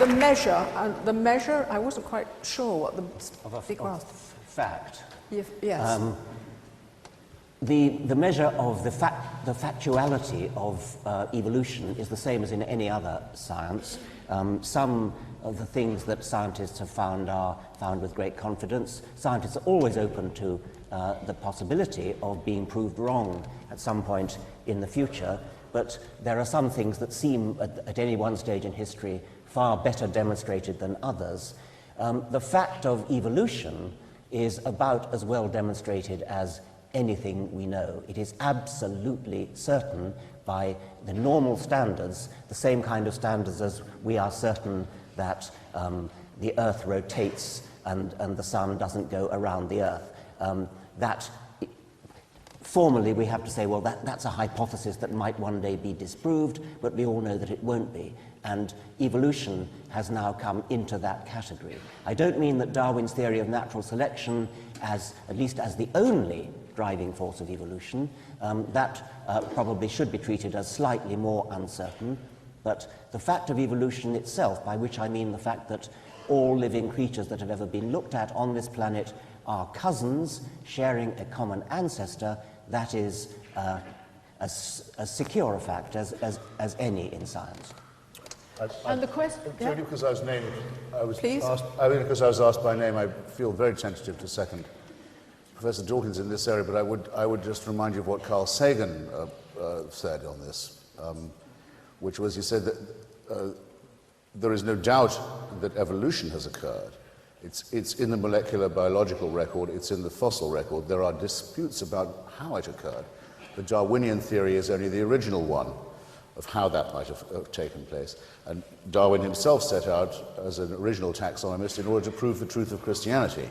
the measure. The measure, I wasn't quite sure what the big was. Fact. Yes. The measure of the factuality of evolution is the same as in any other science. Some of the things that scientists have found are found with great confidence. Scientists are always open to the possibility of being proved wrong at some point in the future, but there are some things that seem at any one stage in history far better demonstrated than others. The fact of evolution is about as well demonstrated as anything we know. It is absolutely certain by the normal standards, the same kind of standards as we are certain that the Earth rotates and the Sun doesn't go around the Earth. Formally we have to say, well, that's a hypothesis that might one day be disproved, but we all know that it won't be. And evolution has now come into that category. I don't mean that Darwin's theory of natural selection, at least as the only driving force of evolution, that probably should be treated as slightly more uncertain, but the fact of evolution itself, by which I mean the fact that all living creatures that have ever been looked at on this planet are cousins sharing a common ancestor, that is as secure a fact as any in science. And the question... Only because I was named, Please? Because I was asked by name, I feel very tentative to second Professor Dawkins in this area, but I would just remind you of what Carl Sagan said on this, which was, he said that there is no doubt that evolution has occurred. It's in the molecular biological record, it's in the fossil record. There are disputes about how it occurred. The Darwinian theory is only the original one of how that might have taken place. And Darwin himself set out as an original taxonomist in order to prove the truth of Christianity.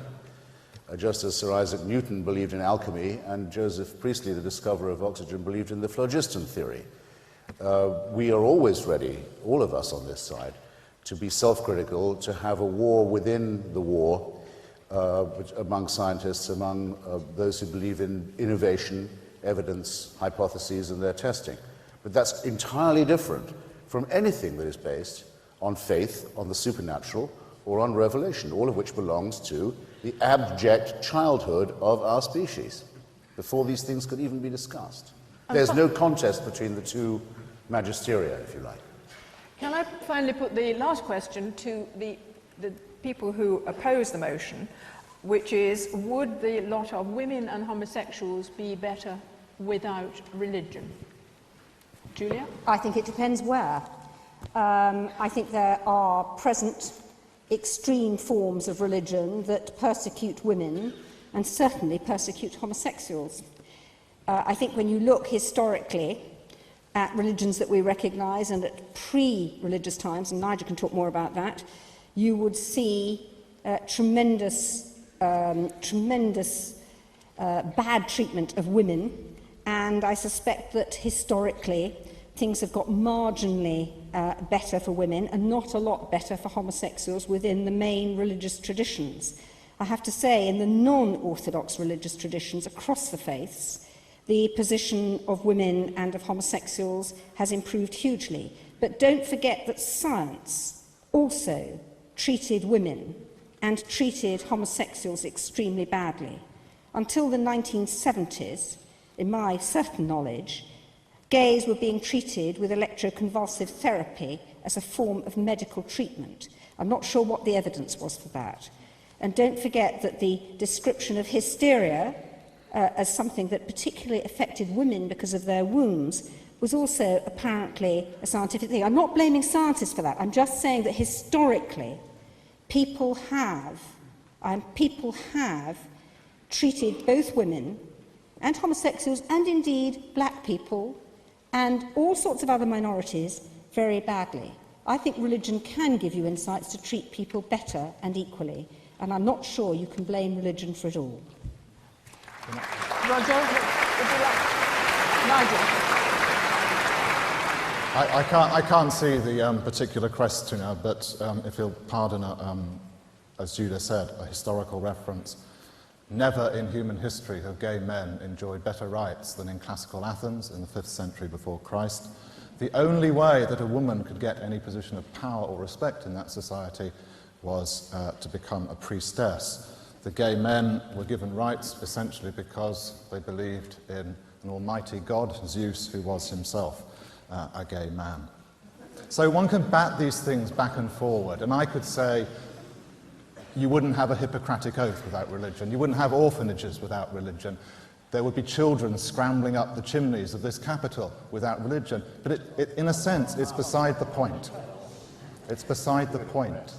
Just as Sir Isaac Newton believed in alchemy and Joseph Priestley, the discoverer of oxygen, believed in the phlogiston theory. We are always ready, all of us on this side, to be self-critical, to have a war within the war among scientists, among those who believe in innovation, evidence, hypotheses, and their testing. But that's entirely different from anything that is based on faith, on the supernatural, or on revelation, all of which belongs to the abject childhood of our species, before these things could even be discussed. There's no contest between the two magisteria, if you like. Can I finally put the last question to the people who oppose the motion, which is, would the lot of women and homosexuals be better without religion? Julia? I think it depends where. I think there are present extreme forms of religion that persecute women and certainly persecute homosexuals. I think when you look historically at religions that we recognise and at pre-religious times, and Nigel can talk more about that, you would see tremendous bad treatment of women, and I suspect that historically things have got marginally better for women and not a lot better for homosexuals within the main religious traditions. I have to say, in the non-orthodox religious traditions across the faiths, the position of women and of homosexuals has improved hugely. But don't forget that science also treated women and treated homosexuals extremely badly. Until the 1970s, in my certain knowledge, gays were being treated with electroconvulsive therapy as a form of medical treatment. I'm not sure what the evidence was for that. And don't forget that the description of hysteria as something that particularly affected women because of their wombs was also apparently a scientific thing. I'm not blaming scientists for that. I'm just saying that historically people have treated both women and homosexuals and indeed black people and all sorts of other minorities very badly. I think religion can give you insights to treat people better and equally, and I'm not sure you can blame religion for it all. Roger, would you like? Nigel. I can't see the particular questioner, but if you'll pardon, as Judah said, a historical reference. Never in human history have gay men enjoyed better rights than in classical Athens in the 5th century before Christ. The only way that a woman could get any position of power or respect in that society was to become a priestess. The gay men were given rights essentially because they believed in an almighty god, Zeus, who was himself a gay man. So one can bat these things back and forward, and I could say you wouldn't have a Hippocratic oath without religion, you wouldn't have orphanages without religion, there would be children scrambling up the chimneys of this capital without religion, but in a sense it's beside the point. It's beside the point.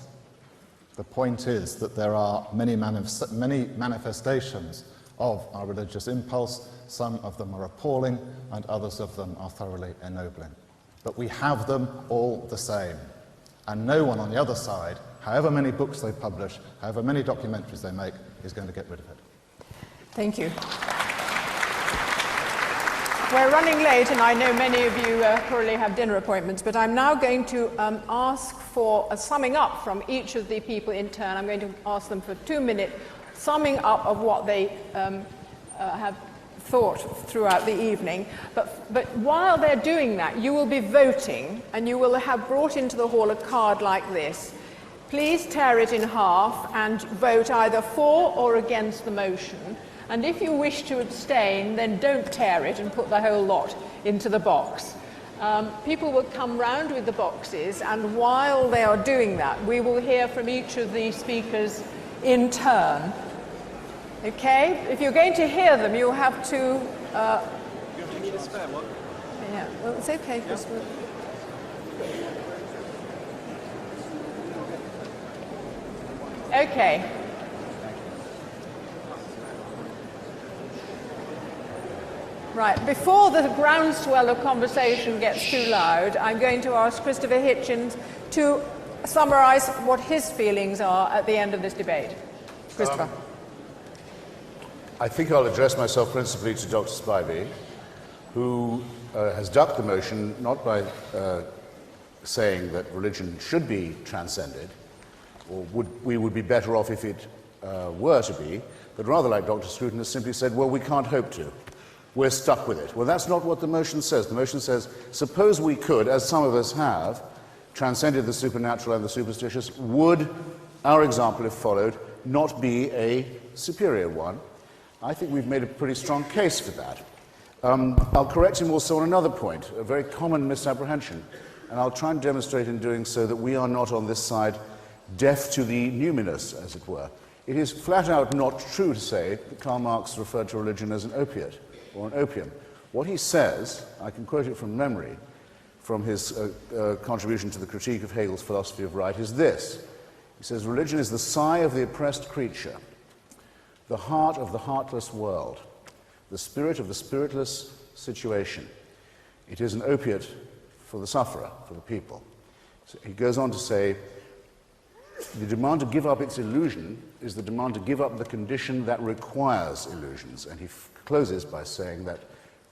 The point is that there are many manifestations of our religious impulse. Some of them are appalling, and others of them are thoroughly ennobling. But we have them all the same. And no one on the other side, however many books they publish, however many documentaries they make, is going to get rid of it. Thank you. We're running late, and I know many of you probably have dinner appointments, but I'm now going to ask for a summing up from each of the people in turn. I'm going to ask them for a 2-minute summing up of what they have thought throughout the evening. But while they're doing that, you will be voting, and you will have brought into the hall a card like this. Please tear it in half and vote either for or against the motion. And if you wish to abstain, then don't tear it and put the whole lot into the box. People will come round with the boxes, and while they are doing that, we will hear from each of the speakers in turn. Okay? If you're going to hear them, you'll have to... You need a spare one? Yeah, well, it's okay, Chris. Okay. Right, before the groundswell of conversation gets too loud, I'm going to ask Christopher Hitchens to summarise what his feelings are at the end of this debate. Christopher. I think I'll address myself principally to Dr. Spivey, who has ducked the motion not by saying that religion should be transcended, or we would be better off if it were to be, but rather, like Dr. Scruton has simply said, well, we can't hope to. We're stuck with it. Well, that's not what the motion says. The motion says, suppose we could, as some of us have, transcended the supernatural and the superstitious, would our example, if followed, not be a superior one? I think we've made a pretty strong case for that. I'll correct him also on another point, a very common misapprehension, and I'll try and demonstrate in doing so that we are not on this side deaf to the numinous, as it were. It is flat out not true to say that Karl Marx referred to religion as an opiate or an opium. What he says, I can quote it from memory, from his contribution to the critique of Hegel's philosophy of right, is this. He says, religion is the sigh of the oppressed creature, the heart of the heartless world, the spirit of the spiritless situation. It is an opiate for the sufferer, for the people. So he goes on to say, The demand to give up its illusion is the demand to give up the condition that requires illusions. And he closes by saying that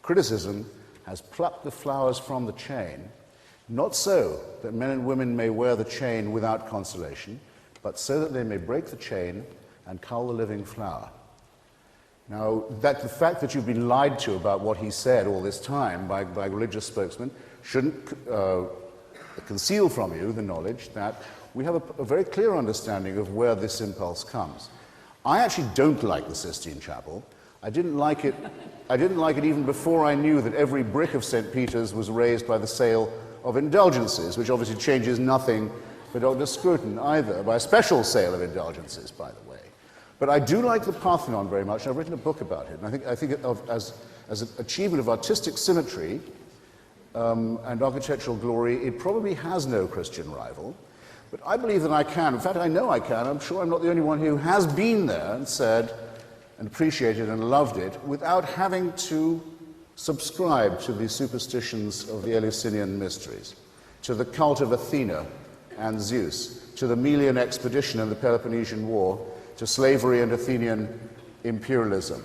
criticism has plucked the flowers from the chain, not so that men and women may wear the chain without consolation, but so that they may break the chain and cull the living flower. Now, the fact that you've been lied to about what he said all this time by religious spokesmen shouldn't conceal from you the knowledge that we have a very clear understanding of where this impulse comes. I actually don't like the Sistine Chapel. I didn't like it even before I knew that every brick of St. Peter's was raised by the sale of indulgences, which obviously changes nothing for Dr. Scruton either, by a special sale of indulgences, by the way. But I do like the Parthenon very much, and I've written a book about it. And I think as an achievement of artistic symmetry and architectural glory, it probably has no Christian rival. But I believe that I can. In fact, I know I can. I'm sure I'm not the only one who has been there and said and appreciated and loved it without having to subscribe to the superstitions of the Eleusinian mysteries, to the cult of Athena and Zeus, to the Melian expedition and the Peloponnesian War, to slavery and Athenian imperialism,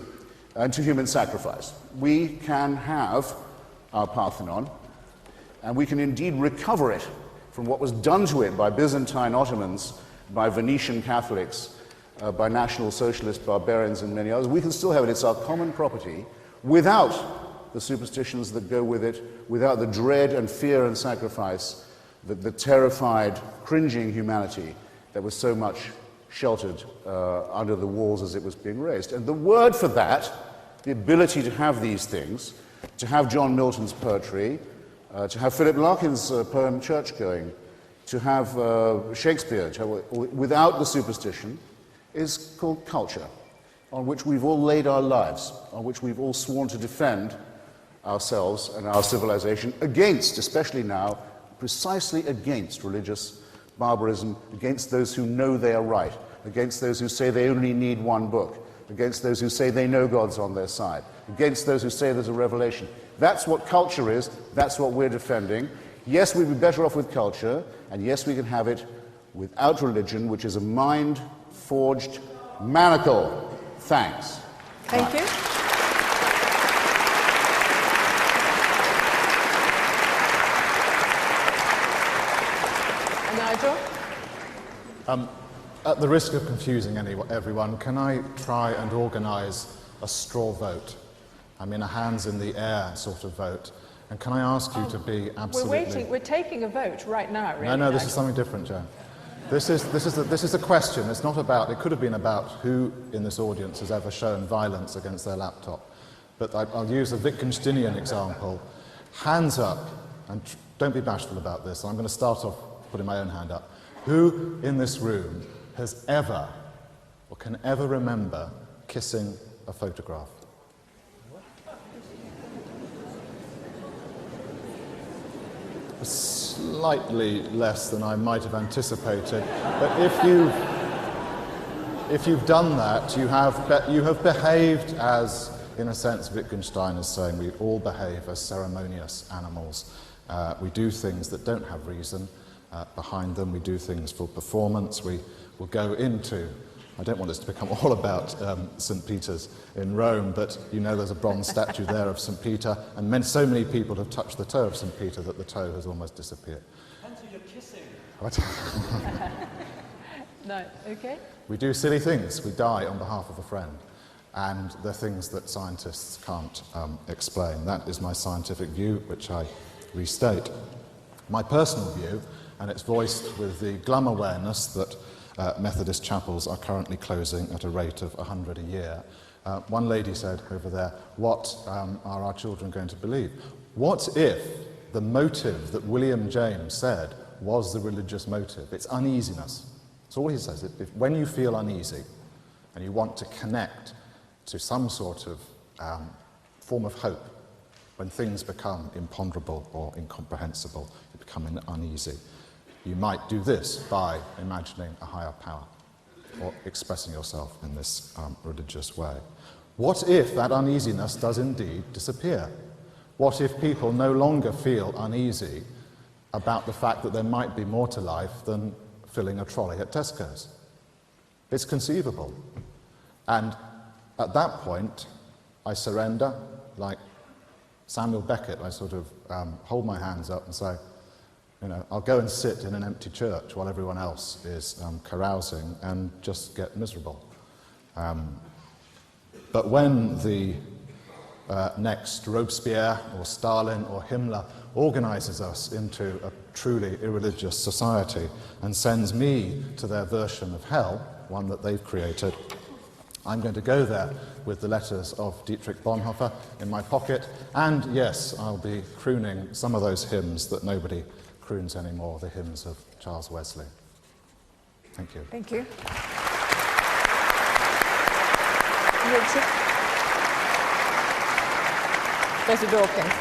and to human sacrifice. We can have our Parthenon, and we can indeed recover it from what was done to it by Byzantine Ottomans, by Venetian Catholics, by National Socialist barbarians and many others. We can still have it. It's our common property without the superstitions that go with it, without the dread and fear and sacrifice, the terrified, cringing humanity that was so much sheltered under the walls as it was being raised. And the word for that, the ability to have these things, to have John Milton's poetry, to have Philip Larkin's poem Churchgoing, to have Shakespeare, without the superstition, is called culture, on which we've all laid our lives, on which we've all sworn to defend ourselves and our civilization against, especially now, precisely against religious barbarism, against those who know they are right, against those who say they only need one book, against those who say they know God's on their side, against those who say there's a revelation. That's what culture is. That's what we're defending. Yes, we'd be better off with culture, and yes, we can have it without religion, which is a mind-forged manacle. Thanks. Thank you. Nigel? At the risk of confusing everyone, can I try and organise a straw vote? I mean, a hands in the air sort of vote. And can I ask you to be absolutely... We're taking a vote right now, really. No, this is something different, Joan. This is a question. It's not about... It could have been about who in this audience has ever shown violence against their laptop. But I'll use a Wittgensteinian example. Hands up, and don't be bashful about this. I'm going to start off putting my own hand up. Who in this room has ever, or can ever remember, kissing a photograph? Slightly less than I might have anticipated. But if you've done that, you have behaved as, in a sense, Wittgenstein is saying, we all behave as ceremonious animals. We do things that don't have reason behind them. We do things for performance. We will go into... I don't want this to become all about St. Peter's in Rome, but you know there's a bronze statue there of St. Peter, and so many people have touched the toe of St. Peter that the toe has almost disappeared. Depends who you're kissing. No, okay. We do silly things. We die on behalf of a friend, and they're things that scientists can't explain. That is my scientific view, which I restate. My personal view, and it's voiced with the glum awareness that Methodist chapels are currently closing at a rate of 100 a year. One lady said over there, what are our children going to believe? What if the motive that William James said was the religious motive? It's uneasiness. That's all he says. When you feel uneasy and you want to connect to some sort of form of hope, when things become imponderable or incomprehensible, you become uneasy. You might do this by imagining a higher power or expressing yourself in this religious way. What if that uneasiness does indeed disappear? What if people no longer feel uneasy about the fact that there might be more to life than filling a trolley at Tesco's. It's conceivable. And at that point, I surrender, like Samuel Beckett. I sort of hold my hands up and say, you know, I'll go and sit in an empty church while everyone else is carousing and just get miserable. But when the next Robespierre or Stalin or Himmler organizes us into a truly irreligious society and sends me to their version of hell, one that they've created, I'm going to go there with the letters of Dietrich Bonhoeffer in my pocket, and yes, I'll be crooning some of those hymns that nobody croons anymore, the hymns of Charles Wesley. Thank you. Thank you. Richard. Professor Dawkins.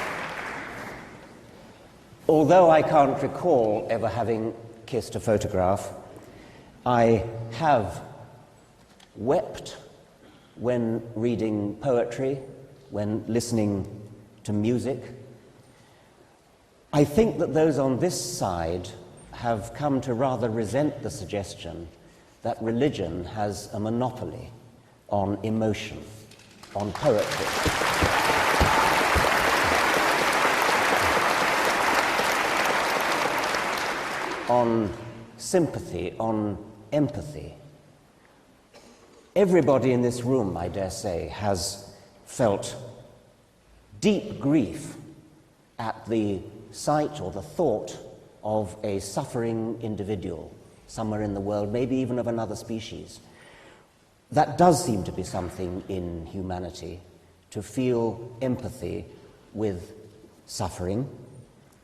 Although I can't recall ever having kissed a photograph, I have wept when reading poetry, when listening to music. I think that those on this side have come to rather resent the suggestion that religion has a monopoly on emotion, on poetry. On sympathy, on empathy. Everybody in this room, I dare say, has felt deep grief at the sight or the thought of a suffering individual somewhere in the world, maybe even of another species. That does seem to be something in humanity, to feel empathy with suffering.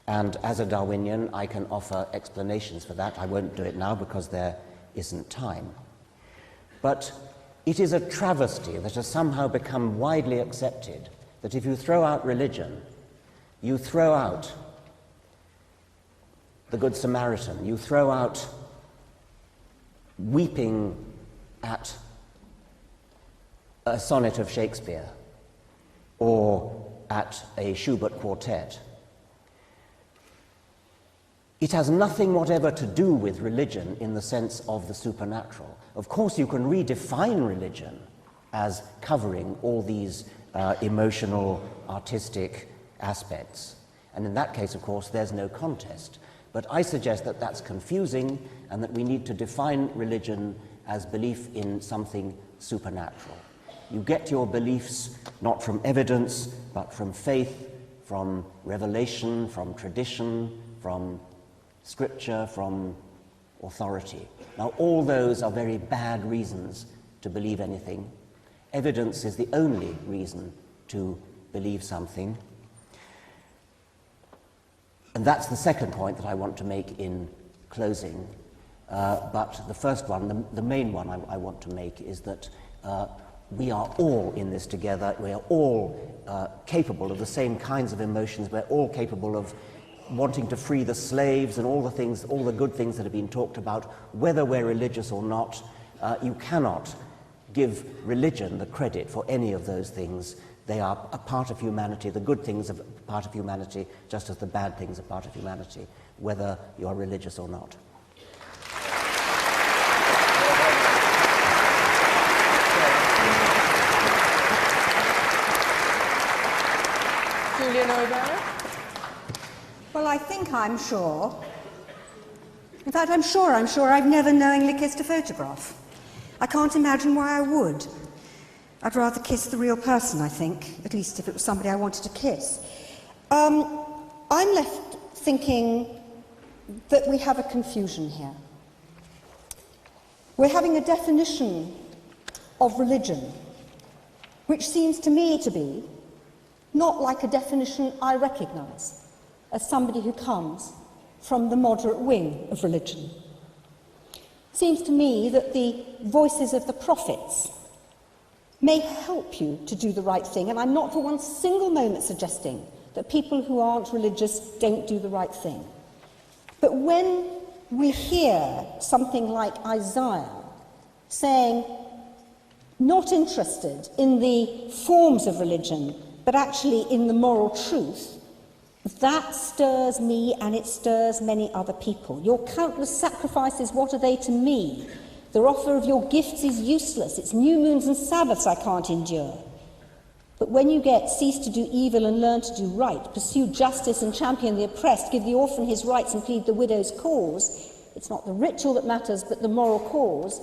And as a Darwinian, I can offer explanations for that. I won't do it now because there isn't time. But it is a travesty that has somehow become widely accepted that if you throw out religion, you throw out the Good Samaritan, you throw out weeping at a sonnet of Shakespeare or at a Schubert quartet. It has nothing whatever to do with religion in the sense of the supernatural. Of course, you can redefine religion as covering all these emotional, artistic aspects. And in that case, of course, there's no contest. But I suggest that that's confusing and that we need to define religion as belief in something supernatural. You get your beliefs not from evidence, but from faith, from revelation, from tradition, from scripture, from authority. Now, all those are very bad reasons to believe anything. Evidence is the only reason to believe something. And that's the second point that I want to make in closing. But the first one, the main one I want to make is that we are all in this together. We are all capable of the same kinds of emotions. We're all capable of wanting to free the slaves and all the things, all the good things that have been talked about, whether we're religious or not. You cannot give religion the credit for any of those things. They are a part of humanity. The good things are a part of humanity, just as the bad things are part of humanity, whether you are religious or not. Julia Neuberger? Well, I think I'm sure. In fact, I'm sure I've never knowingly kissed a photograph. I can't imagine why I would. I'd rather kiss the real person, I think, at least if it was somebody I wanted to kiss. I'm left thinking that we have a confusion here. We're having a definition of religion, which seems to me to be not like a definition I recognise as somebody who comes from the moderate wing of religion. It seems to me that the voices of the prophets may help you to do the right thing, and I'm not for one single moment suggesting that people who aren't religious don't do the right thing. But when we hear something like Isaiah saying, not interested in the forms of religion, but actually in the moral truth, That stirs me, and it stirs many other people. Your countless sacrifices, what are they to me? The offer of your gifts is useless. It's new moons and Sabbaths I can't endure. But when you get cease to do evil and learn to do right, pursue justice and champion the oppressed, give the orphan his rights and plead the widow's cause, it's not the ritual that matters, but the moral cause.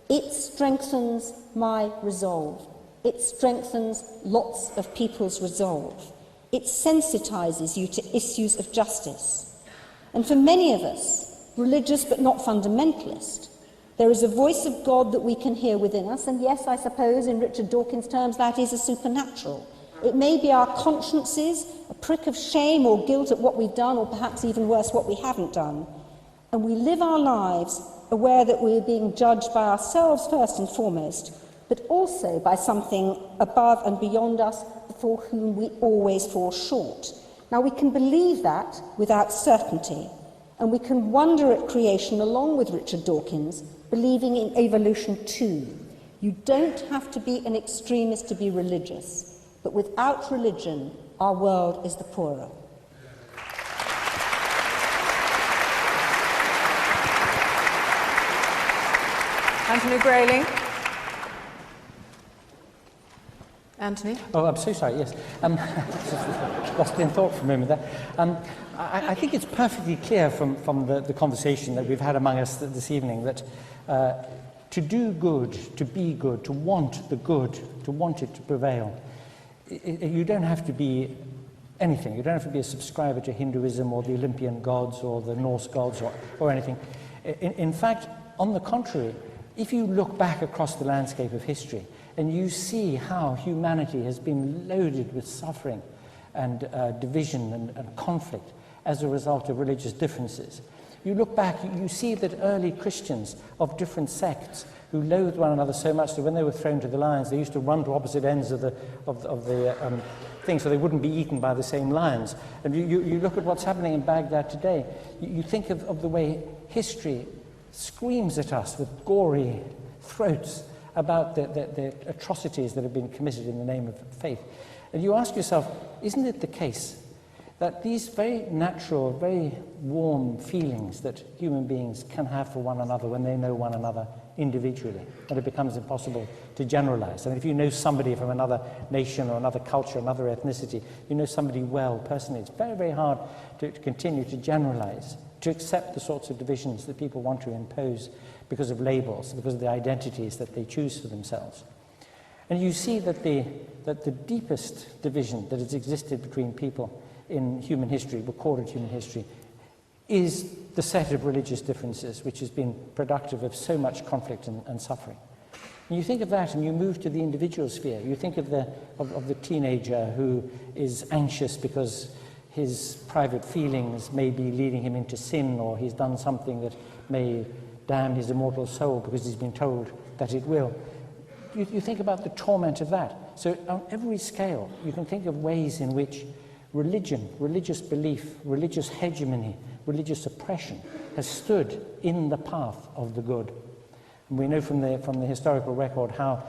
It strengthens my resolve. It strengthens lots of people's resolve. It sensitizes you to issues of justice. And for many of us, religious but not fundamentalist, there is a voice of God that we can hear within us, and yes, I suppose, in Richard Dawkins' terms, that is a supernatural. It may be our consciences, a prick of shame or guilt at what we've done, or perhaps even worse, what we haven't done. And we live our lives aware that we're being judged by ourselves first and foremost, but also by something above and beyond us for whom we always fall short. Now, we can believe that without certainty, and we can wonder at creation along with Richard Dawkins, believing in evolution too. You don't have to be an extremist to be religious, but without religion, our world is the poorer. Anthony Grayling. Anthony? Oh, I'm so sorry, yes. Lost in thought for a moment there. I think it's perfectly clear from the conversation that we've had among us this evening that to do good, to be good, to want the good, to want it to prevail, you don't have to be anything. You don't have to be a subscriber to Hinduism or the Olympian gods or the Norse gods or anything. In fact, on the contrary, if you look back across the landscape of history and you see how humanity has been loaded with suffering and division and conflict as a result of religious differences, you look back, you see that early Christians of different sects who loathed one another so much that when they were thrown to the lions, they used to run to opposite ends of the thing so they wouldn't be eaten by the same lions. And you look at what's happening in Baghdad today, you think of the way history screams at us with gory throats about the atrocities that have been committed in the name of faith. And you ask yourself, isn't it the case that these very natural, very warm feelings that human beings can have for one another when they know one another individually, and it becomes impossible to generalize? I mean, if you know somebody from another nation or another culture, another ethnicity, you know somebody well personally, it's very, very hard to continue to generalize, to accept the sorts of divisions that people want to impose because of labels, because of the identities that they choose for themselves. And you see that the deepest division that has existed between people in human history, recorded human history, is the set of religious differences which has been productive of so much conflict and suffering. And you think of that and you move to the individual sphere. You think of the teenager who is anxious because his private feelings may be leading him into sin, or he's done something that may damn his immortal soul because he's been told that it will. You think about the torment of that. So on every scale, you can think of ways in which religion, religious belief, religious hegemony, religious oppression has stood in the path of the good. And we know from the historical record how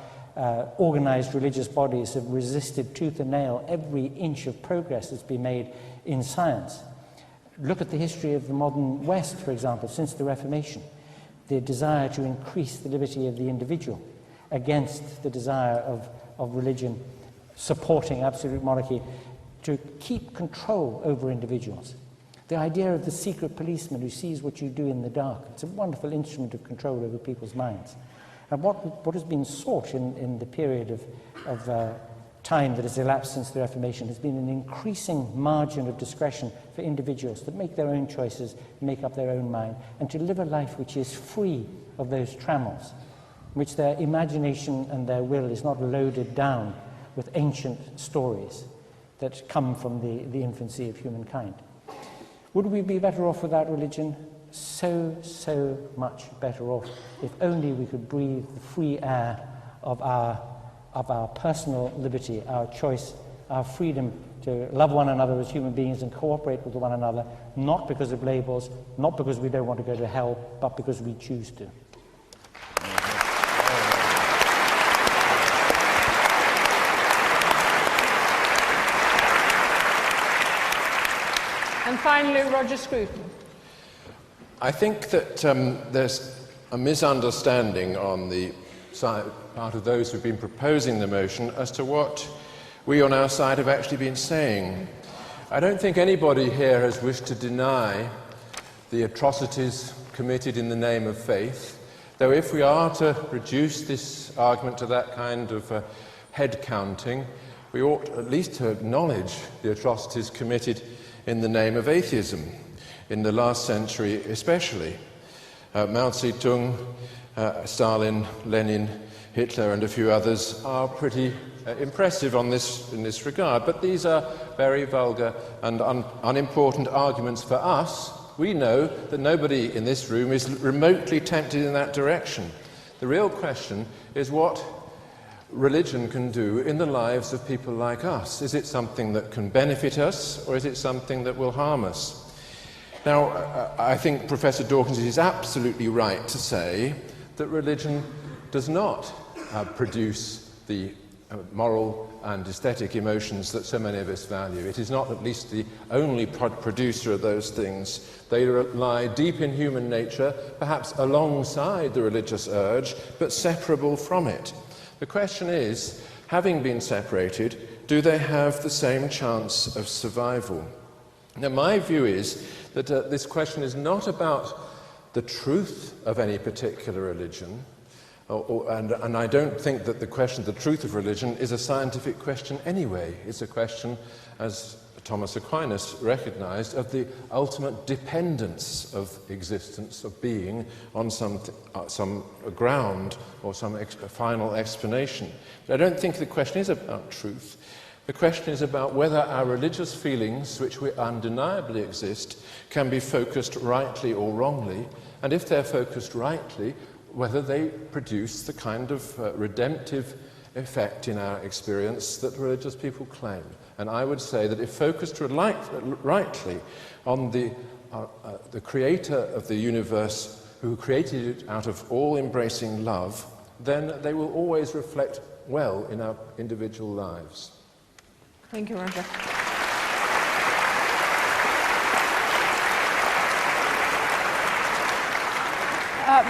organized religious bodies have resisted tooth and nail every inch of progress that's been made in science. Look at the history of the modern West, for example, since the Reformation. The desire to increase the liberty of the individual against the desire of religion supporting absolute monarchy to keep control over individuals. The idea of the secret policeman who sees what you do in the dark, it's a wonderful instrument of control over people's minds. And what has been sought in the period of time that has elapsed since the Reformation has been an increasing margin of discretion for individuals to make their own choices, make up their own mind, and to live a life which is free of those trammels, in which their imagination and their will is not loaded down with ancient stories that come from the infancy of humankind. Would we be better off without religion? So much better off if only we could breathe the free air of our personal liberty, our choice, our freedom to love one another as human beings and cooperate with one another, not because of labels, not because we don't want to go to hell, but because we choose to. finally, Roger Scruton. I think that there's a misunderstanding on the side, part of those who've been proposing the motion as to what we on our side have actually been saying. I don't think anybody here has wished to deny the atrocities committed in the name of faith, though if we are to reduce this argument to that kind of head counting, we ought at least to acknowledge the atrocities committed in the name of atheism, in the last century especially. Mao Zedong, Stalin, Lenin, Hitler and a few others are pretty impressive in this regard, but these are very vulgar and unimportant arguments for us. We know that nobody in this room is remotely tempted in that direction. The real question is what religion can do in the lives of people like us. Is it something that can benefit us, or is it something that will harm us? Now, I think Professor Dawkins is absolutely right to say that religion does not produce the moral and aesthetic emotions that so many of us value. It is not at least the only producer of those things. They lie deep in human nature, perhaps alongside the religious urge, but separable from it. The question is, having been separated, do they have the same chance of survival? Now, my view is that this question is not about the truth of any particular religion, and I don't think that the question of the truth of religion is a scientific question anyway. It's a question, as Thomas Aquinas recognized, of the ultimate dependence of existence, of being, on some ground or some final explanation. But I don't think the question is about truth. The question is about whether our religious feelings, which undeniably exist, can be focused rightly or wrongly, and if they're focused rightly, whether they produce the kind of redemptive effect in our experience that religious people claim. And I would say that if focused rightly on the creator of the universe, who created it out of all-embracing love, then they will always reflect well in our individual lives. Thank you, Roger.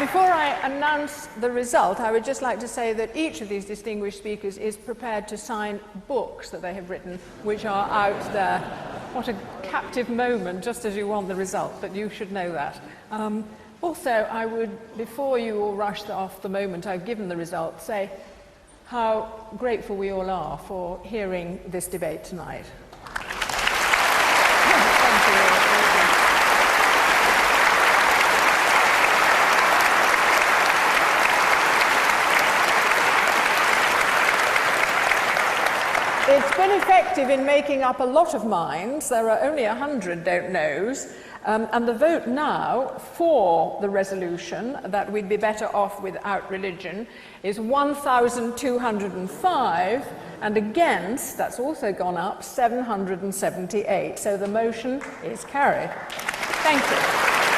Before I announce the result, I would just like to say that each of these distinguished speakers is prepared to sign books that they have written, which are out there. What a captive moment, just as you want the result, but you should know that. Also, I would, before you all rush off the moment I've given the result, say how grateful we all are for hearing this debate tonight. Thank you. It's been effective in making up a lot of minds. There are only 100 don't knows. And the vote now for the resolution that we'd be better off without religion is 1,205, and against, that's also gone up, 778. So the motion is carried. Thank you.